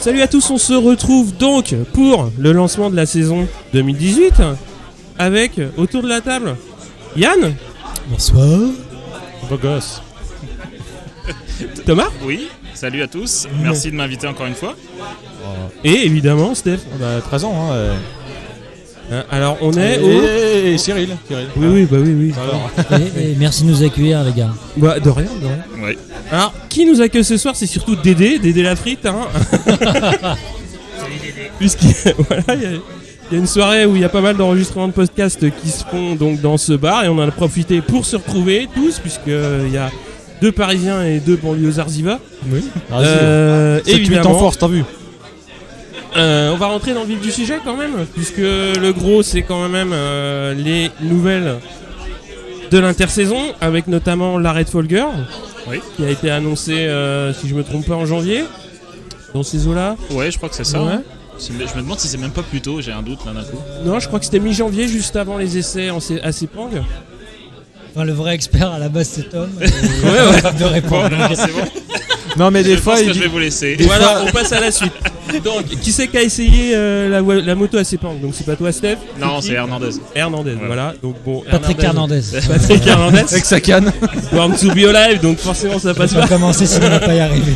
Salut à tous, on se retrouve donc pour le lancement de la saison 2018 avec, autour de la table, Yann. Bonsoir. Beau gosse. Thomas. Oui, salut à tous, merci de m'inviter encore une fois. Et évidemment Steph. 13 ans, Alors on est Et Cyril. Oui. Alors. Et merci de nous accueillir, les gars. Bah, de rien. Ouais. Alors, qui nous accueille ce soir, c'est surtout Dédé la frite, hein. Puisqu'il voilà, il y a une soirée où il y a pas mal d'enregistrements de podcasts qui se font donc dans ce bar et on en a profité pour se retrouver tous, puisqu'il y a 2 Parisiens et 2 banlieusards Ziva. Oui. Évidemment. en force, t'as vu. On va rentrer dans le vif du sujet quand même, puisque le gros c'est quand même les nouvelles de l'intersaison, avec notamment l'arrêt de Folger, Oui. qui a été annoncé, si je me trompe pas, en janvier, dans ces eaux-là. Ouais, je crois que c'est ça. Ouais. Hein. Je me demande si c'est même pas plus tôt, j'ai un doute là d'un coup. Non, je crois que c'était mi-janvier, juste avant les essais à Sepang. Enfin, le vrai expert à la base, c'est Tom. Ouais. De répondre. Bon, c'est bon. Non, mais des Je fois, pense que il je dit. vais vous laisser. Voilà, on passe à la suite. Donc, qui c'est qui a essayé la moto à Sepang? Donc, c'est pas toi, Steph? Non, qui c'est Hernandez. Hernandez, Voilà. voilà. Donc, bon, Patrick Hernandez. Patrick Hernandez. Avec sa canne. Born to be alive, donc forcément ça passe On va pas. commencer s'il ne va pas y arriver.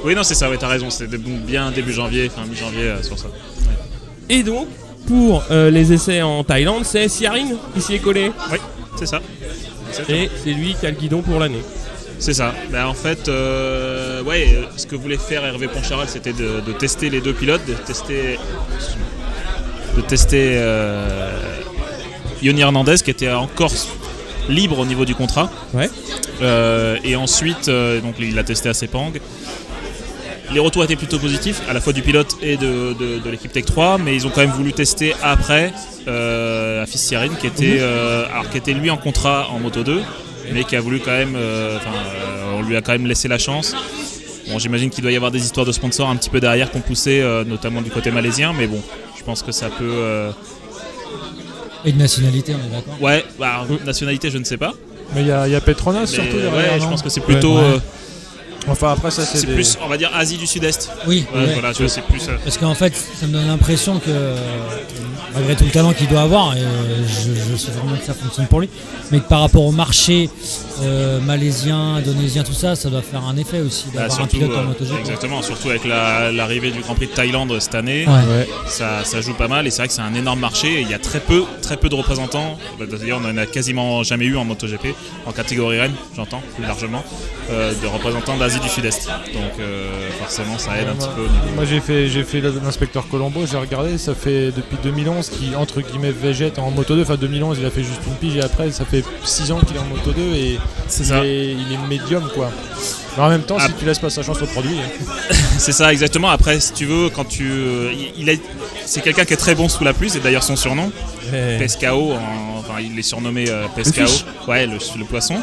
Oui, non, c'est ça, ouais, t'as raison, c'était bien début janvier, fin mi-janvier sur ça. Et donc, pour les essais en Thaïlande, c'est Siarin qui s'y est collé. Oui, c'est ça. Exactement. Et c'est lui qui a le guidon pour l'année. C'est ça. En fait, ce que voulait faire Hervé Poncharal, c'était de tester les 2 pilotes, de tester Yoni Hernandez, qui était encore libre au niveau du contrat. Ouais. Et ensuite, donc il l'a testé à Sepang. Les retours étaient plutôt positifs, à la fois du pilote et de l'équipe Tech 3, mais ils ont quand même voulu tester après Afis Siarin, qui était lui en contrat en Moto 2, mais qui a voulu quand même, on lui a quand même laissé la chance. Bon, j'imagine qu'il doit y avoir des histoires de sponsors un petit peu derrière qu'on poussait, notamment du côté malaisien, mais bon, je pense que ça peut. Et de nationalité, on est d'accord. Ouais, nationalité, je ne sais pas. Mais il y a Petronas Mais, surtout. je pense que c'est plutôt. Ouais. Enfin, après, ça, c'est. C'est plus, on va dire, Asie du Sud-Est. Oui, Ouais, ouais. voilà, tu vois, c'est plus. Parce qu'en fait, ça me donne l'impression que, malgré tout le talent qu'il doit avoir, et je sais vraiment que ça fonctionne pour lui, mais que par rapport au marché malaisien, indonésien, tout ça, ça doit faire un effet aussi d'avoir un pilote en MotoGP. Exactement, surtout avec l'arrivée du Grand Prix de Thaïlande cette année, Ouais. ça joue pas mal et c'est vrai que c'est un énorme marché et il y a très peu de représentants. D'ailleurs, on en a quasiment jamais eu en MotoGP, en catégorie Rennes, j'entends, plus largement, de représentants d'Asie du Sud-Est. Donc forcément, ça aide un petit peu au niveau. Moi, j'ai fait l'inspecteur Colombo, j'ai regardé, ça fait depuis 2011 qu'il, entre guillemets, végète en Moto 2. Enfin, 2011, il a fait juste une pige et après, ça fait 6 ans qu'il est en Moto 2 et C'est ça. il est médium, quoi. Mais en même temps, si tu laisses pas sa chance au produit. C'est ça, exactement. Après, si tu veux, quand c'est quelqu'un qui est très bon sous la pluie, c'est d'ailleurs son surnom. Pescao, il est surnommé Pescao. Ouais, le poisson.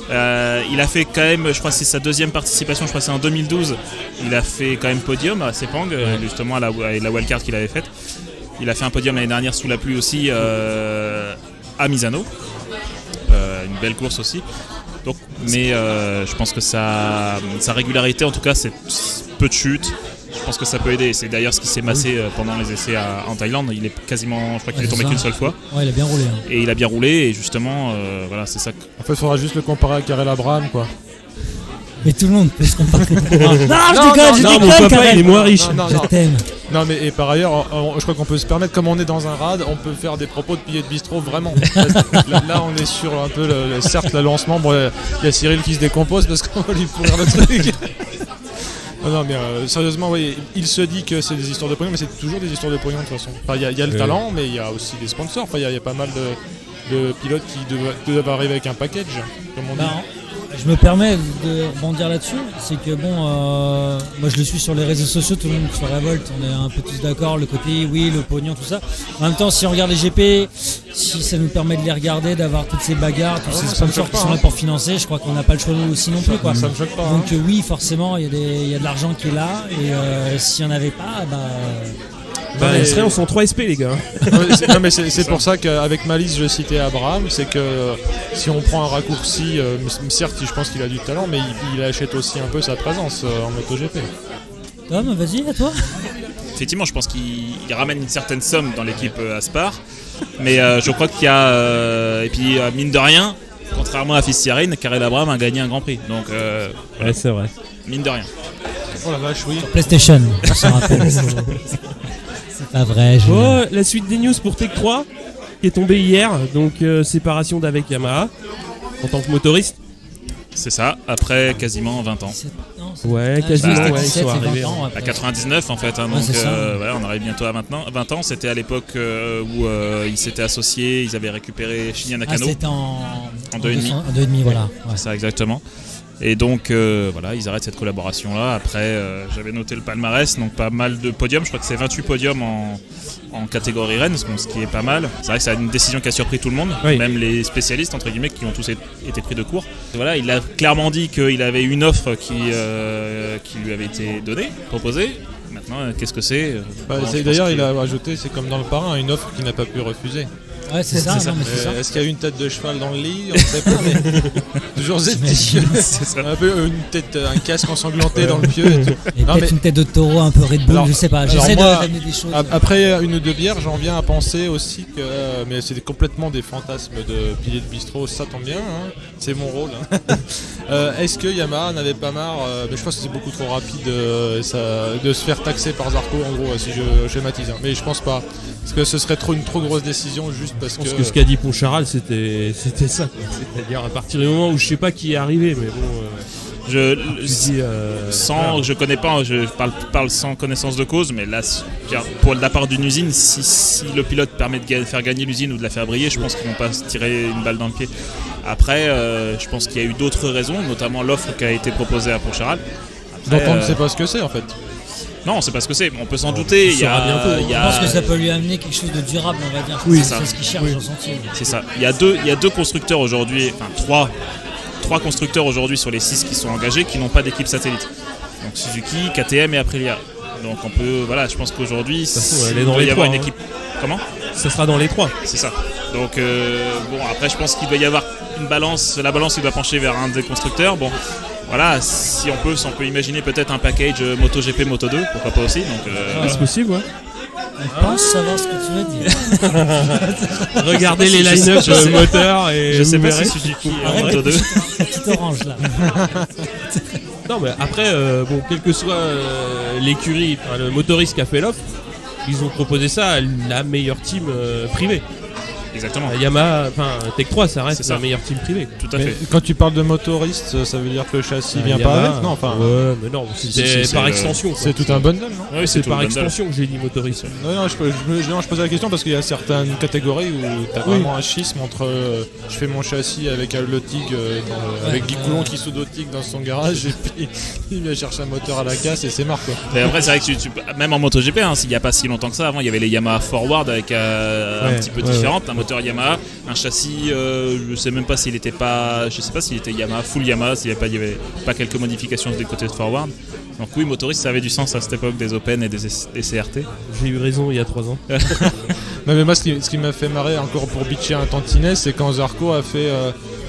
Il a fait quand même, je crois que c'est sa 2e participation, je crois que c'est en 2012. Il a fait quand même podium à Sepang, justement à la wildcard qu'il avait faite. Il a fait un podium l'année dernière sous la pluie aussi à Misano. Une belle course aussi. Donc, mais je pense que sa régularité, en tout cas, c'est peu de chute. Je pense que ça peut aider. C'est d'ailleurs ce qui s'est massé pendant les essais en Thaïlande. Il est quasiment, je crois qu'il est tombé qu'une seule fois. Ouais, il a bien roulé. Hein. Et il a bien roulé. Et justement, voilà, c'est ça. En fait, il faudra juste le comparer à Karel Abraham, quoi. Mais tout le monde peut se comparer. Non, je non, déconne, mon déconne, papa, Karel. il est moins riche. Non, Je t'aime. Non, mais et par ailleurs, je crois qu'on peut se permettre, comme on est dans un rad, on peut faire des propos de pilier de bistrot, vraiment. Là, on est sur un peu, certes, le lancement. Bon, il y a Cyril qui se décompose parce qu'on va lui pourrir le truc. Non, mais sérieusement, oui, il se dit que c'est des histoires de pognon, mais c'est toujours des histoires de pognon de toute façon. Enfin, il y a le talent, mais il y a aussi des sponsors. Enfin, il y a pas mal de pilotes qui doivent arriver avec un package, comme on dit. Je me permets de rebondir là-dessus, c'est que bon, moi je le suis sur les réseaux sociaux, tout le monde se révolte, on est un peu tous d'accord, le côté oui, le pognon, tout ça. En même temps, si on regarde les GP, si ça nous permet de les regarder, d'avoir toutes ces bagarres, tous ces sponsors qui sont là pour financer, je crois qu'on n'a pas le choix nous aussi non plus, quoi. Ça me choque pas. Donc oui, forcément, il y a de l'argent qui est là, et s'il n'y en avait pas, Il serait en 103 SP, les gars. Non, mais c'est pour ça qu'avec Malice, je citais Abraham. C'est que si on prend un raccourci, certes, je pense qu'il a du talent, mais il achète aussi un peu sa présence en MotoGP. Tom, vas-y, à toi. Effectivement, je pense qu'il ramène une certaine somme dans l'équipe Aspar. Mais je crois qu'il y a... et puis, mine de rien, contrairement à Fistiarine, Karel Abraham a gagné un Grand Prix. Donc, Ouais, c'est vrai. mine de rien. Oh la vache, oui. PlayStation, je me rappelle. C'est pas vrai. Oh, la suite des news pour Tech 3 qui est tombée hier. Donc, séparation d'avec Yamaha en tant que motoriste. C'est ça, après quasiment 20 ans. Ouais, quasiment, ouais, ils sont arrivés. À 99 en fait, hein, Ouais, donc c'est ça. voilà, on arrive bientôt à 20 ans. C'était à l'époque où ils s'étaient associés, ils avaient récupéré Shinya Nakano. C'était en 2,5. En 2,5, voilà. Ouais. C'est ça exactement. Et donc voilà, ils arrêtent cette collaboration là. Après, j'avais noté le palmarès, donc pas mal de podiums. Je crois que c'est 28 podiums en catégorie Rennes, ce qui est pas mal. C'est vrai que c'est une décision qui a surpris tout le monde, Oui. même les spécialistes entre guillemets qui ont tous été pris de court. Et voilà, il a clairement dit qu'il avait une offre qui lui avait été donnée, proposée. Maintenant, qu'est-ce que c'est Bah, Bon, je pense d'ailleurs, qu'il- il a rajouté, c'est comme dans le parrain, une offre qu'il n'a pas pu refuser. Ouais, c'est ça. ça. Non, mais c'est ça. Est-ce qu'il y a eu une tête de cheval dans le lit? On ne sait pas, mais toujours J'imagine. c'est ça. Un peu une tête, un casque ensanglanté dans le pieu et tout. Et Non, peut-être mais- une tête de taureau un peu Red Bull, Alors- je sais pas. alors J'essaie moi, d'amener des choses. Après une ou deux bières, j'en viens à penser aussi que, mais c'est complètement des fantasmes de pilier de bistrot, ça tombe bien, hein, c'est mon rôle. Hein. Est-ce que Yamaha n'avait pas marre, mais je pense que c'est beaucoup trop rapide de se faire taxer par Zarco en gros, si je schématise, hein. Mais je pense pas, parce que ce serait une trop grosse décision juste parce Je pense que ce qu'a dit Poncharal, c'était ça, quoi. C'est-à-dire à partir du moment où je sais pas qui est arrivé, mais bon. Je connais pas, je parle sans connaissance de cause, mais là, pour de la part d'une usine, si le pilote permet de faire gagner l'usine ou de la faire briller, je pense qu'ils vont pas se tirer une balle dans le pied. Après, je pense qu'il y a eu d'autres raisons, notamment l'offre qui a été proposée à Poncharal. Donc on ne sait pas ce que c'est en fait. Non, on sait pas ce que c'est, mais on peut s'en douter. Il y a, bientôt. il y Je a- pense que ça peut lui amener quelque chose de durable, on va dire. Oui, c'est ça. ce qu'il cherche dans son team. C'est ça. Il y a deux constructeurs aujourd'hui, enfin trois constructeurs aujourd'hui sur les 6 qui sont engagés qui n'ont pas d'équipe satellite. Donc Suzuki, KTM et Aprilia. Donc on peut, voilà, je pense qu'aujourd'hui, façon, elle il est dans doit les y avoir trois, une hein. équipe. Comment ? Ça sera dans les 3. C'est ça. Donc bon, après je pense qu'il doit y avoir une balance. La balance, il doit pencher vers un des constructeurs. Bon, voilà, si on peut imaginer peut-être un package MotoGP, Moto2, pourquoi pas aussi. Donc C'est possible, ouais. On pense savoir ce que tu veux dire. Regardez les Je sais- line-up je sais- moteurs et je sais vous pas verrez. si Suzuki est en Arrête de Moto2. pousser ton petit orange là. Non, mais après, bon, quelle que soit l'écurie, enfin, le motoriste qui a fait l'offre, ils ont proposé ça à la meilleure team privée. Exactement. Yamaha, enfin Tech 3, ça reste C'est ça. la meilleure team privée. Tout à Mais fait. quand tu parles de motoriste, ça veut dire que le châssis vient pas Yamaha, avec? Non, enfin, ouais, mais non, Si, c'était si, par c'est extension. quoi. c'est tout un bundle, non? Oui, C'est tout par le bundle. extension que j'ai dit motoriste. Non, je pose la question parce qu'il y a certaines catégories où tu as vraiment un schisme entre je fais mon châssis avec le TIG, avec Guy Coulon qui soude au TIG dans son garage et puis il vient chercher un moteur à la casse et c'est marre quoi. Mais après, c'est vrai que même en MotoGP, hein, s'il n'y a pas si longtemps que ça, avant il y avait les Yamaha Forward avec un Ouais, petit peu ouais, différent, un moteur Yamaha, un châssis, je sais même pas s'il était pas, je sais pas s'il était Yamaha, full Yamaha, s'il n'y avait pas quelques modifications des côtés de Forward. Donc oui, motoriste, ça avait du sens à cette époque des Open et des CRT. J'ai eu raison il y a 3 ans. Non, mais moi ce qui m'a fait marrer encore pour bitcher un tantinet, c'est quand Zarco a fait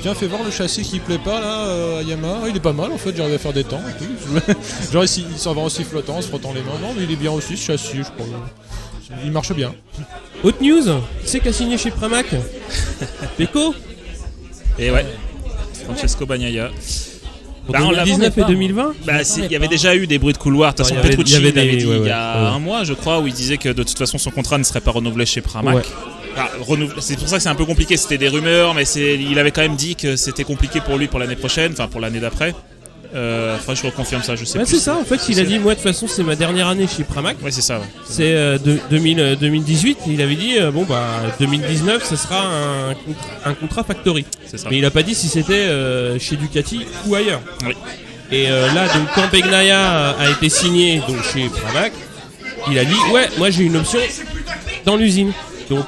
tiens, fais voir le châssis qui plaît pas là à Yamaha, il est pas mal en fait, j'arrive à faire des temps et tout. Genre il s'en va aussi flottant, en se frottant les mains, non mais il est bien aussi ce châssis, je crois. Il marche bien. Autre news, qui c'est qui a signé chez Pramac Pecco Et ouais, Francesco Bagnaia. Pour Bah, on l'a- 2019 et 2020 Bah, il y avait déjà eu des bruits de couloir. De toute Non, façon, il y avait- Petrucci il y avait l'avait des- dit ouais, il y ouais, a ouais. un mois, je crois, où il disait que de toute façon son contrat ne serait pas renouvelé chez Pramac. Ouais. Ah, c'est pour ça que c'est un peu compliqué. C'était des rumeurs, mais il avait quand même dit que c'était compliqué pour lui pour l'année prochaine, enfin pour l'année d'après. Enfin, je reconfirme ça, je sais Bah, plus. c'est ça, en fait, il a dit, moi de toute façon, c'est ma dernière année chez Pramac. Ouais, c'est ça. Ouais. C'est 2018, il avait dit, bon bah 2019, ça sera un contrat factory. C'est ça. Mais il a pas dit si c'était chez Ducati ou ailleurs. Oui. Et là, donc, quand Bagnaia a été signé donc, chez Pramac, il a dit, ouais, moi j'ai une option dans l'usine. Donc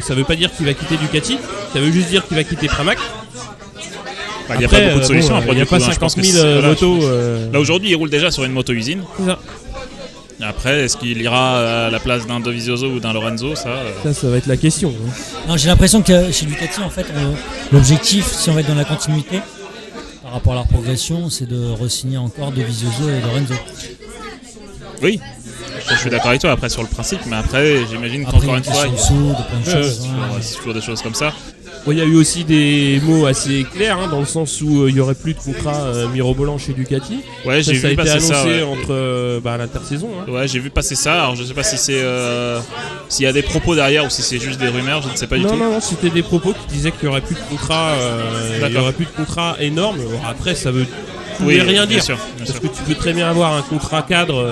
ça veut pas dire qu'il va quitter Ducati, ça veut juste dire qu'il va quitter Pramac. Bah, il n'y a pas beaucoup de solutions. bon, après, il n'y a du pas coup, hein, je pense 50 que 000 voilà, motos. Là aujourd'hui, il roule déjà sur une moto-usine. C'est ça. Après, est-ce qu'il ira à la place d'un Dovizioso ou d'un Lorenzo, ça Ça va être la question. hein. Non, j'ai l'impression que chez Ducati, en fait, l'objectif, si on va être dans la continuité, par rapport à leur progression, c'est de re-signer encore Dovizioso et Lorenzo. Oui, je suis d'accord avec toi après sur le principe, mais après j'imagine qu'encore une fois, il y a plein de choses. c'est toujours des choses comme ça. Bon, il y a eu aussi des mots assez clairs, dans le sens où il n'y aurait plus de contrat mirobolant chez Ducati. Ouais, j'ai Ça a vu été passer annoncé ça. Ouais. entre l'intersaison. Ouais, j'ai vu passer ça. Alors je sais pas si c'est s'il y a des propos derrière ou si c'est juste des rumeurs, je ne sais pas du tout. Non, c'était des propos qui disaient qu'il n'y aurait plus de contrat, énorme. Bon, après, ça veut rien dire. Bien sûr. Parce que tu peux très bien avoir un contrat cadre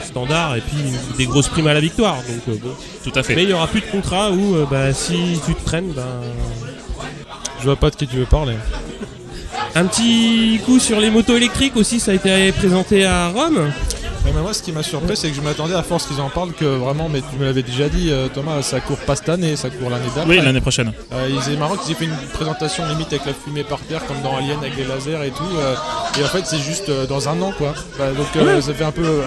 standard et puis des grosses primes à la victoire. Donc, bon. Tout à fait. Mais il n'y aura plus de contrat où si tu te traînes, Je vois pas de qui tu veux parler. Un petit coup sur les motos électriques aussi, ça a été présenté à Rome. Ouais, mais moi, ce qui m'a surpris, c'est que je m'attendais à force qu'ils en parlent que vraiment, mais tu me l'avais déjà dit, Thomas, ça court pas cette année, ça court l'année d'après. Oui, l'année prochaine. C'est marrant qu'ils aient fait une présentation limite avec la fumée par terre, comme dans Alien avec les lasers et tout. Et en fait, c'est juste dans un an, quoi. Ça fait un peu.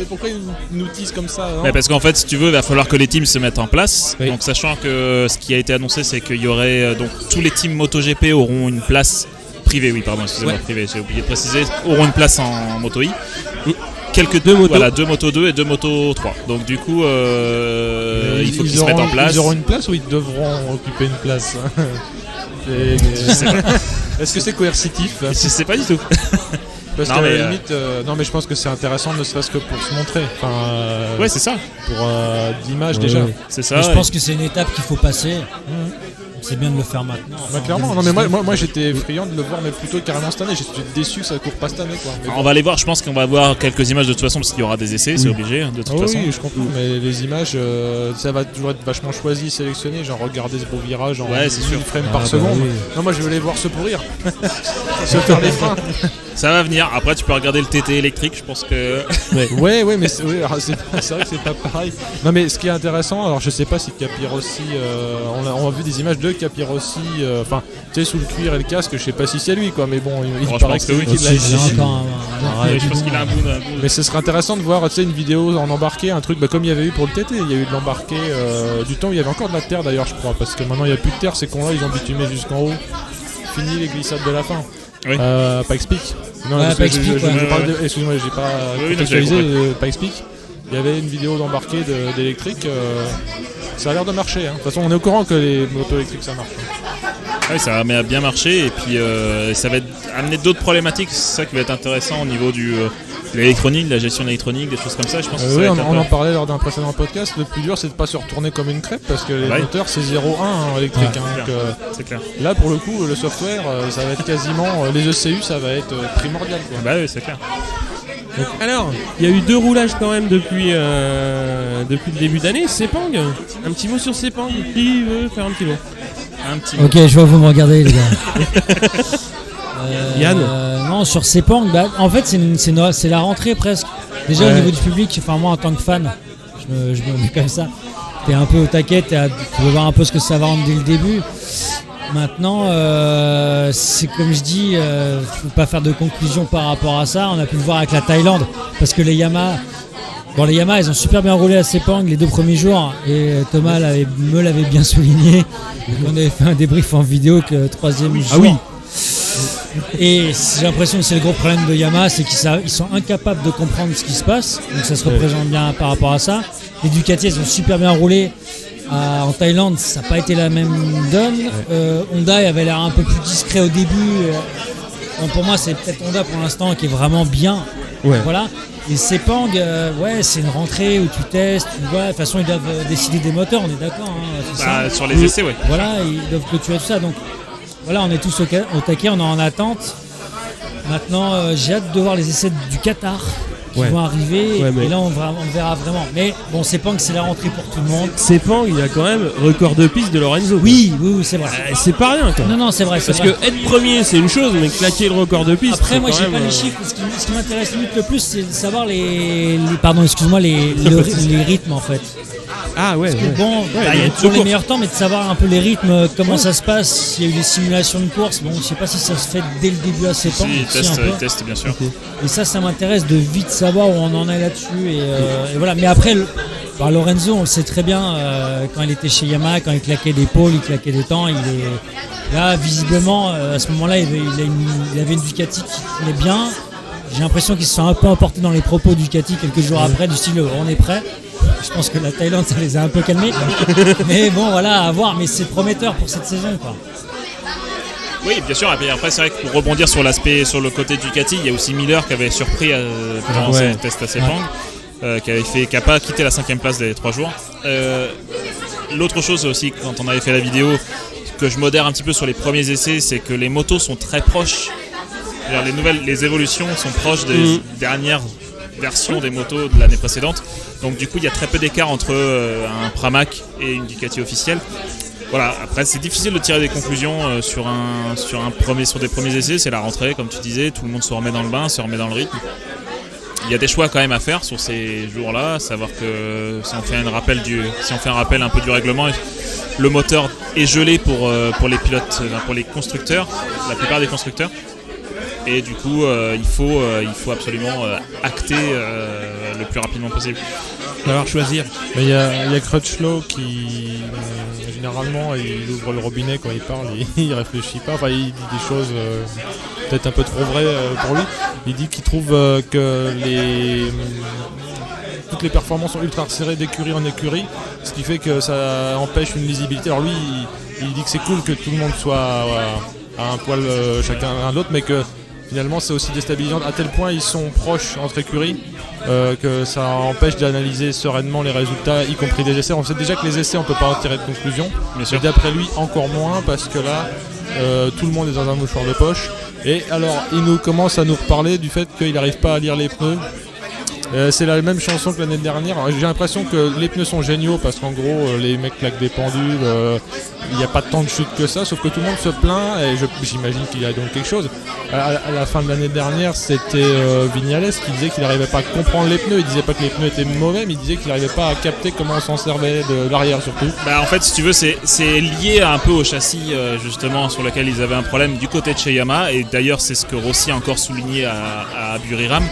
Pourquoi ils nous teasent comme ça, hein? Parce qu'en fait, si tu veux, il va falloir que les teams se mettent en place. Oui. Donc, sachant que ce qui a été annoncé, c'est qu'il y aurait donc tous les teams MotoGP auront une place privée. Oui, pardon, excusez-moi, privée. J'ai oublié de préciser. Auront une place en Moto E. Deux motos. Voilà, 2 Moto 2 et 2 Moto 3. Donc du coup, il faut qu'ils se mettent en place. Ils auront une place ou ils devront occuper une place? Je sais pas. Est-ce que c'est coercitif? Je sais pas du tout. Parce Non, qu'à mais, la limite, non mais je pense que c'est intéressant ne serait-ce que pour se montrer. Enfin, Ouais, c'est ça. pour d'image déjà. C'est ça. Et je pense que c'est une étape qu'il faut passer. C'est bien de le faire maintenant. Bah, clairement, non mais moi j'étais friand de le voir, mais plutôt carrément cette année. J'étais déçu que ça court pas cette année, quoi. Mais On va aller voir, je pense qu'on va voir quelques images de toute façon parce qu'il y aura des essais, c'est obligé de toute façon. Oui, je comprends, mais les images, ça va toujours être vachement choisi, sélectionné. Genre, regardez ce beau virage en c'est sûr. 1000 frames par seconde. oui. Non, moi je veux les voir se pourrir, se faire les freins. Ça va venir. Après, tu peux regarder le TT électrique, je pense que. Ouais, mais c'est vrai que c'est pas pareil. Non, mais ce qui est intéressant, alors je sais pas si Capirossi, on a vu des images de Capirossi, enfin, tu sais, sous le cuir et le casque, je sais pas si c'est lui, quoi, mais bon, il je paraît pense que oui. c'est lui qui l'a C'est essayé. encore Je pense qu'il a un bout. Mais ce serait intéressant de voir, tu sais, une vidéo en embarqué, un truc comme il y avait eu pour le TT. Il y a eu de l'embarqué du temps où il y avait encore de la terre d'ailleurs, je crois, parce que maintenant il n'y a plus de terre, ces cons-là, ils ont bitumé jusqu'en haut. Fini les glissades de la fin. Oui. Pikes Peak. Non, Ouais, parce que Pikes Peak, je ouais. parle de. Excuse-moi, j'ai pas Oui, contextualisé non, j'avais Pikes Peak. Il y avait une vidéo d'embarqué d'électrique. Ça a l'air de marcher. Hein. De toute façon, on est au courant que les motos électriques ça marche. Oui, ça va bien marcher et puis ça va amener d'autres problématiques. C'est ça qui va être intéressant au niveau de l'électronique, de la gestion électronique, des choses comme ça. Je pense que ça Oui, va on être en parlait lors d'un précédent podcast. Le plus dur, c'est de pas se retourner comme une crêpe parce que les moteurs, c'est 0,1 électrique. Ouais, hein, donc, c'est clair. là, pour le coup, le software, ça va être quasiment. Les ECU, ça va être primordial. Quoi. Bah oui, c'est clair. Alors, il y a eu 2 roulages quand même depuis le début d'année. Sepang, un petit mot sur Sepang. Qui veut faire un petit mot? Un petit. Ok, je vois vous me regardez les gars. Yann Non, sur Sepang, en fait c'est la rentrée presque. Déjà au niveau du public, enfin moi en tant que fan, je me mets comme ça. T'es un peu au taquet, tu veux voir un peu ce que ça va rendre dès le début. Maintenant, c'est comme je dis, faut pas faire de conclusion par rapport à ça. On a pu le voir avec la Thaïlande, parce que les Yamaha, ils ont super bien roulé à Sepang les 2 premiers jours, et Thomas me l'avait bien souligné. On avait fait un débrief en vidéo que le 3e jour. Ah oui. Et j'ai l'impression que c'est le gros problème de Yamaha, c'est qu'ils sont incapables de comprendre ce qui se passe. Donc ça se représente bien par rapport à ça. Les Ducati, ils ont super bien roulé. En Thaïlande, ça n'a pas été la même donne. Honda avait l'air un peu plus discret au début. Donc pour moi, c'est peut-être Honda pour l'instant qui est vraiment bien. Ouais. Voilà. Et Sepang, c'est une rentrée où tu testes, tu vois. De toute façon, ils doivent décider des moteurs, on est d'accord. Hein, c'est ça. Sur les essais, oui. Voilà, ils doivent clôturer tout ça. Donc voilà, on est tous au taquet, on est en attente. Maintenant, j'ai hâte de voir les essais du Qatar qui vont arriver. Ouais, mais... Et là, on verra vraiment. Mais bon, Sepang, c'est la rentrée pour tout le monde. Sepang, il y a quand même record de piste de Lorenzo. Oui, c'est vrai. C'est pas rien, quoi. Non, c'est vrai. Parce que être premier, c'est une chose, mais claquer le record de piste. Après, moi, c'est j'ai quand pas même, les chiffres. Ce qui m'intéresse limite le plus, c'est de savoir les rythmes, en fait. Ah ouais. Bon, il y a toujours les meilleurs temps, mais de savoir un peu les rythmes, comment ça se passe, s'il y a eu des simulations de course. Bon, je sais pas si ça se fait dès le début à Sepang. Ils testent, bien sûr. Et ça m'intéresse de vite savoir où on en est là-dessus. Et voilà. Mais après, Lorenzo, on le sait très bien, quand il était chez Yamaha, quand il claquait des pôles, il claquait des temps, là, visiblement, à ce moment-là, il avait une Ducati qui tournait bien. j'ai l'impression qu'ils se sont un peu emportés dans les propos du Ducati quelques jours après, du style on est prêt. Je pense que la Thaïlande ça les a un peu calmés. Mais bon voilà, à voir, mais c'est prometteur pour cette saison quoi. Oui, bien sûr. Et après, c'est vrai que pour rebondir sur le côté Ducati, il y a aussi Miller qui avait surpris pendant ses tests à Sepang, qui n'a pas quitté la 5e place des 3 jours. L'autre chose aussi, quand on avait fait la vidéo, que je modère un petit peu sur les premiers essais, c'est que les motos sont très proches. Les évolutions sont proches des dernières versions des motos de l'année précédente. Donc du coup, il y a très peu d'écart entre un Pramac et une Ducati officielle. Voilà, après c'est difficile de tirer des conclusions sur des premiers essais, c'est la rentrée comme tu disais, tout le monde se remet dans le bain, se remet dans le rythme. Il y a des choix quand même à faire sur ces jours-là, savoir que si on fait un rappel un peu du règlement, le moteur est gelé pour les pilotes, pour les constructeurs, la plupart des constructeurs. Et du coup, il faut absolument acter le plus rapidement possible. Il va falloir choisir. Mais il y a Crutchlow qui généralement il ouvre le robinet quand il parle, il réfléchit pas, enfin il dit des choses peut-être un peu trop vraies pour lui. Il dit qu'il trouve que toutes les performances sont ultra resserrées d'écurie en écurie, ce qui fait que ça empêche une lisibilité. Alors lui il dit que c'est cool que tout le monde soit à un poil chacun l'un de l'autre, mais que finalement c'est aussi déstabilisant à tel point ils sont proches entre écuries que ça empêche d'analyser sereinement les résultats, y compris des essais. On sait déjà que les essais on peut pas en tirer de conclusion, mais d'après lui encore moins, parce que là tout le monde est dans un mouchoir de poche. Et alors il commence à nous reparler du fait qu'il n'arrive pas à lire les pneus. C'est la même chanson que l'année dernière. Alors, j'ai l'impression que les pneus sont géniaux parce qu'en gros les mecs claquent des pendules, il n'y a pas tant de chutes que ça, sauf que tout le monde se plaint et j'imagine qu'il y a donc quelque chose. À la fin de l'année dernière, c'était Vignales qui disait qu'il n'arrivait pas à comprendre les pneus. Il disait pas que les pneus étaient mauvais, mais il disait qu'il n'arrivait pas à capter comment on s'en servait de l'arrière surtout. En fait, si tu veux, c'est lié un peu au châssis justement sur lequel ils avaient un problème du côté de chez Yamaha, et d'ailleurs c'est ce que Rossi a encore souligné à Buriram.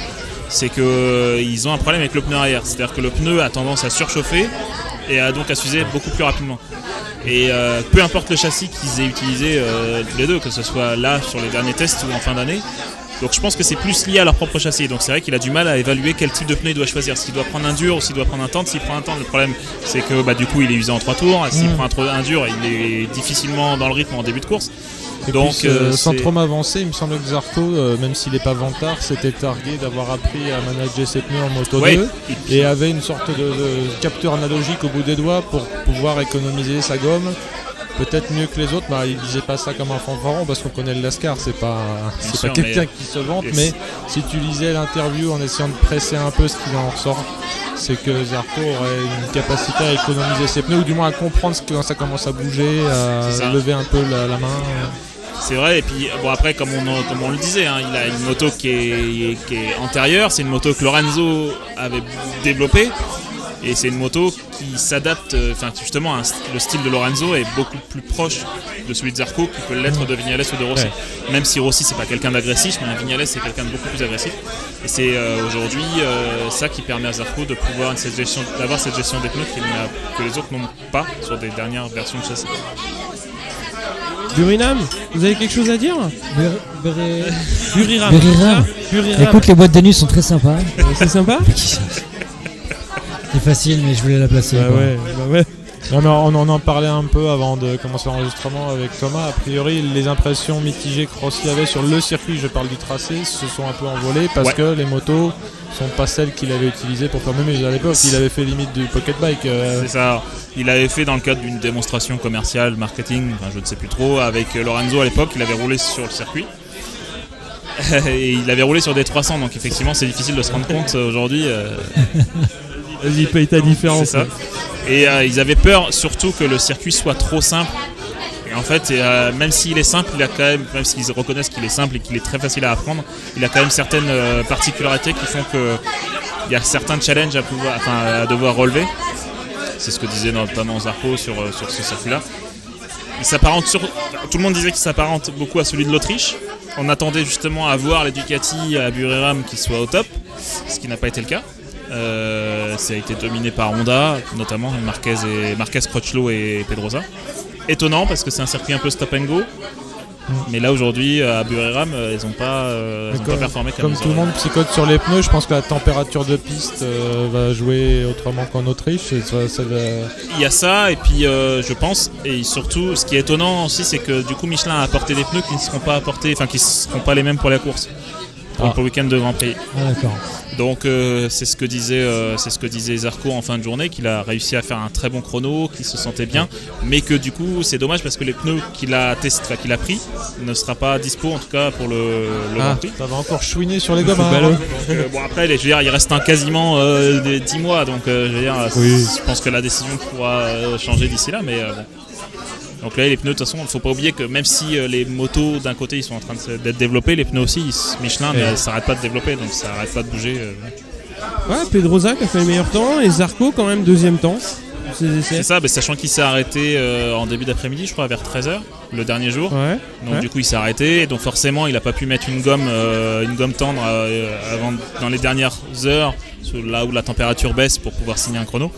C'est qu'ils ont un problème avec le pneu arrière. C'est-à-dire que le pneu a tendance à surchauffer et donc à s'user beaucoup plus rapidement. Et peu importe le châssis qu'ils aient utilisé tous les deux, que ce soit là sur les derniers tests ou en fin d'année. Donc je pense que c'est plus lié à leur propre châssis. Donc c'est vrai qu'il a du mal à évaluer quel type de pneu il doit choisir. S'il doit prendre un dur ou s'il doit prendre un tendre. S'il prend un tendre, le problème c'est que du coup il est usé en 3 tours. S'il prend un dur, il est difficilement dans le rythme en début de course. Et donc, sans trop m'avancer, il me semble que Zarco, même s'il n'est pas vantard, s'était targué d'avoir appris à manager ses pneus en Moto 2 et avait une sorte de capteur analogique au bout des doigts pour pouvoir économiser sa gomme. Peut-être mieux que les autres, il disait pas ça comme un fanfaron parce qu'on connaît le Lascar, c'est pas quelqu'un qui se vante, mais si tu lisais l'interview en essayant de presser un peu ce qu'il en ressort, c'est que Zarco aurait une capacité à économiser ses pneus, ou du moins à comprendre quand ça commence à bouger, à lever un peu la main. C'est vrai, et puis après comme on le disait, il a une moto qui est antérieure, c'est une moto que Lorenzo avait développée, et c'est une moto qui s'adapte, justement le style de Lorenzo est beaucoup plus proche de celui de Zarco qui peut l'être de Vignales ou de Rossi. Ouais. Même si Rossi c'est pas quelqu'un d'agressif, mais Vignales c'est quelqu'un de beaucoup plus agressif. Et c'est aujourd'hui ça qui permet à Zarco de pouvoir d'avoir cette gestion des pneus que les autres n'ont pas sur des dernières versions de châssis. Buriram, vous avez quelque chose à dire? Buriram. Écoute, les boîtes de nuit sont très sympas. C'est sympa? C'est facile, mais je voulais la placer. Ouais. Non, mais on en parlait un peu avant de commencer l'enregistrement avec Thomas. A priori, les impressions mitigées que Rossi avait sur le circuit, je parle du tracé, se sont un peu envolées parce que les motos sont pas celles qu'il avait utilisées pour faire mémé à l'époque. Il avait fait limite du pocket bike. C'est ça. Il avait fait dans le cadre d'une démonstration commerciale, marketing, je ne sais plus trop, avec Lorenzo à l'époque. Il avait roulé sur le circuit. Et il avait roulé sur des 300, donc effectivement c'est difficile de se rendre compte aujourd'hui. Vas-y, paye ta différence. C'est ça. Et ils avaient peur surtout que le circuit soit trop simple. Et en fait, même s'il est simple, il a quand même, même s'ils reconnaissent qu'il est simple et qu'il est très facile à apprendre, il a quand même certaines particularités qui font qu'il y a certains challenges à devoir relever. C'est ce que disait notamment Zarco sur ce circuit-là. Tout le monde disait qu'il s'apparente beaucoup à celui de l'Autriche. On attendait justement à voir les Ducati à Buriram qui soient au top, ce qui n'a pas été le cas. Ça a été dominé par Honda, notamment Marquez, Crutchlow et Pedrosa. Étonnant parce que c'est un circuit un peu stop and go. Mais là aujourd'hui à Buriram ils ont pas performé comme tout le monde psychote sur les pneus. Je pense que la température de piste va jouer autrement qu'en Autriche. Il y a ça et puis je pense et surtout ce qui est étonnant aussi c'est que du coup Michelin a apporté des pneus qui ne seront pas qui seront pas les mêmes pour la course pour le week-end de Grand Prix. Ah, d'accord. Donc c'est ce que disait Zarco en fin de journée, qu'il a réussi à faire un très bon chrono, qu'il se sentait bien, mais que du coup c'est dommage parce que les pneus qu'il a pris ne sera pas dispo en tout cas pour le Grand Prix. Ça va encore chouiner sur les gommes. Bon après je veux dire il reste quasiment 10 mois donc je veux dire je pense que la décision pourra changer d'ici là mais bon. Donc là les pneus de toute façon il ne faut pas oublier que même si les motos d'un côté ils sont en train d'être développés, les pneus aussi Michelin ne s'arrête pas de développer donc ça n'arrête pas de bouger. Ouais, Pedrosa qui a fait le meilleur temps et Zarco quand même deuxième temps. C'est ça, sachant qu'il s'est arrêté en début d'après-midi je crois vers 13h le dernier jour. Donc du coup il s'est arrêté et donc forcément il n'a pas pu mettre une gomme tendre avant, dans les dernières heures là où la température baisse pour pouvoir signer un chrono.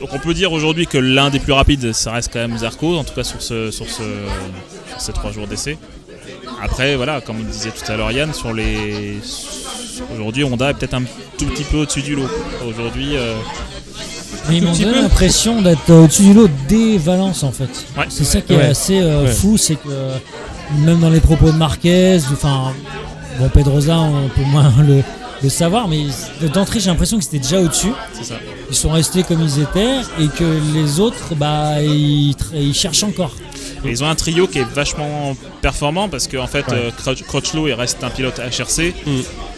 Donc on peut dire aujourd'hui que l'un des plus rapides, ça reste quand même Zarco, en tout cas sur ces 3 jours d'essai. Après, voilà, comme il disait tout à l'heure Yann, aujourd'hui Honda est peut-être un tout petit peu au-dessus du lot. Aujourd'hui, mais ils m'ont donné l'impression d'être au-dessus du lot dès Valence en fait. Ouais. C'est ça qui est assez fou, c'est que même dans les propos de Marquez, bon Pedrosa on peut moins le savoir, mais d'entrée j'ai l'impression que c'était déjà au-dessus. C'est ça. Ils sont restés comme ils étaient et que les autres ils cherchent encore. Et ils ont un trio qui est vachement performant parce qu'en fait Crutchlow il reste un pilote HRC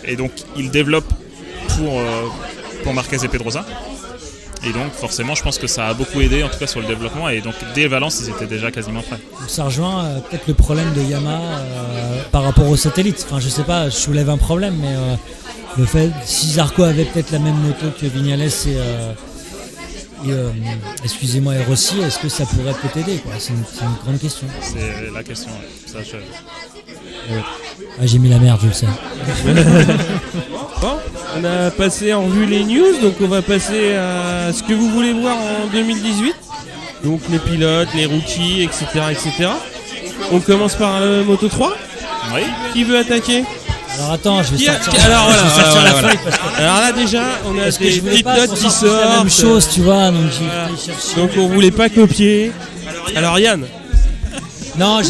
et donc il développe pour Marquez et Pedrosa. Et donc forcément je pense que ça a beaucoup aidé en tout cas sur le développement et donc dès Valence ils étaient déjà quasiment prêts. Donc ça rejoint peut-être le problème de Yamaha par rapport aux satellites. Enfin je sais pas, je soulève un problème mais le fait si Zarco avait peut-être la même moto que Viñales et Rossi, est-ce que ça pourrait peut-être aider quoi? C'est une grande question. C'est la question, ça j'ai mis la merde, je le sais. Bon, on a passé en revue les news, donc on va passer à ce que vous voulez voir en 2018. Donc les pilotes, les rookies, etc. etc. On commence par le Moto 3. Oui. Qui veut attaquer? Alors attends, je vais sortir la feuille parce que... Alors là déjà, on a des petites notes qui sortent. la même chose, tu vois, donc donc on voulait pas copier. Alors Yann. Non,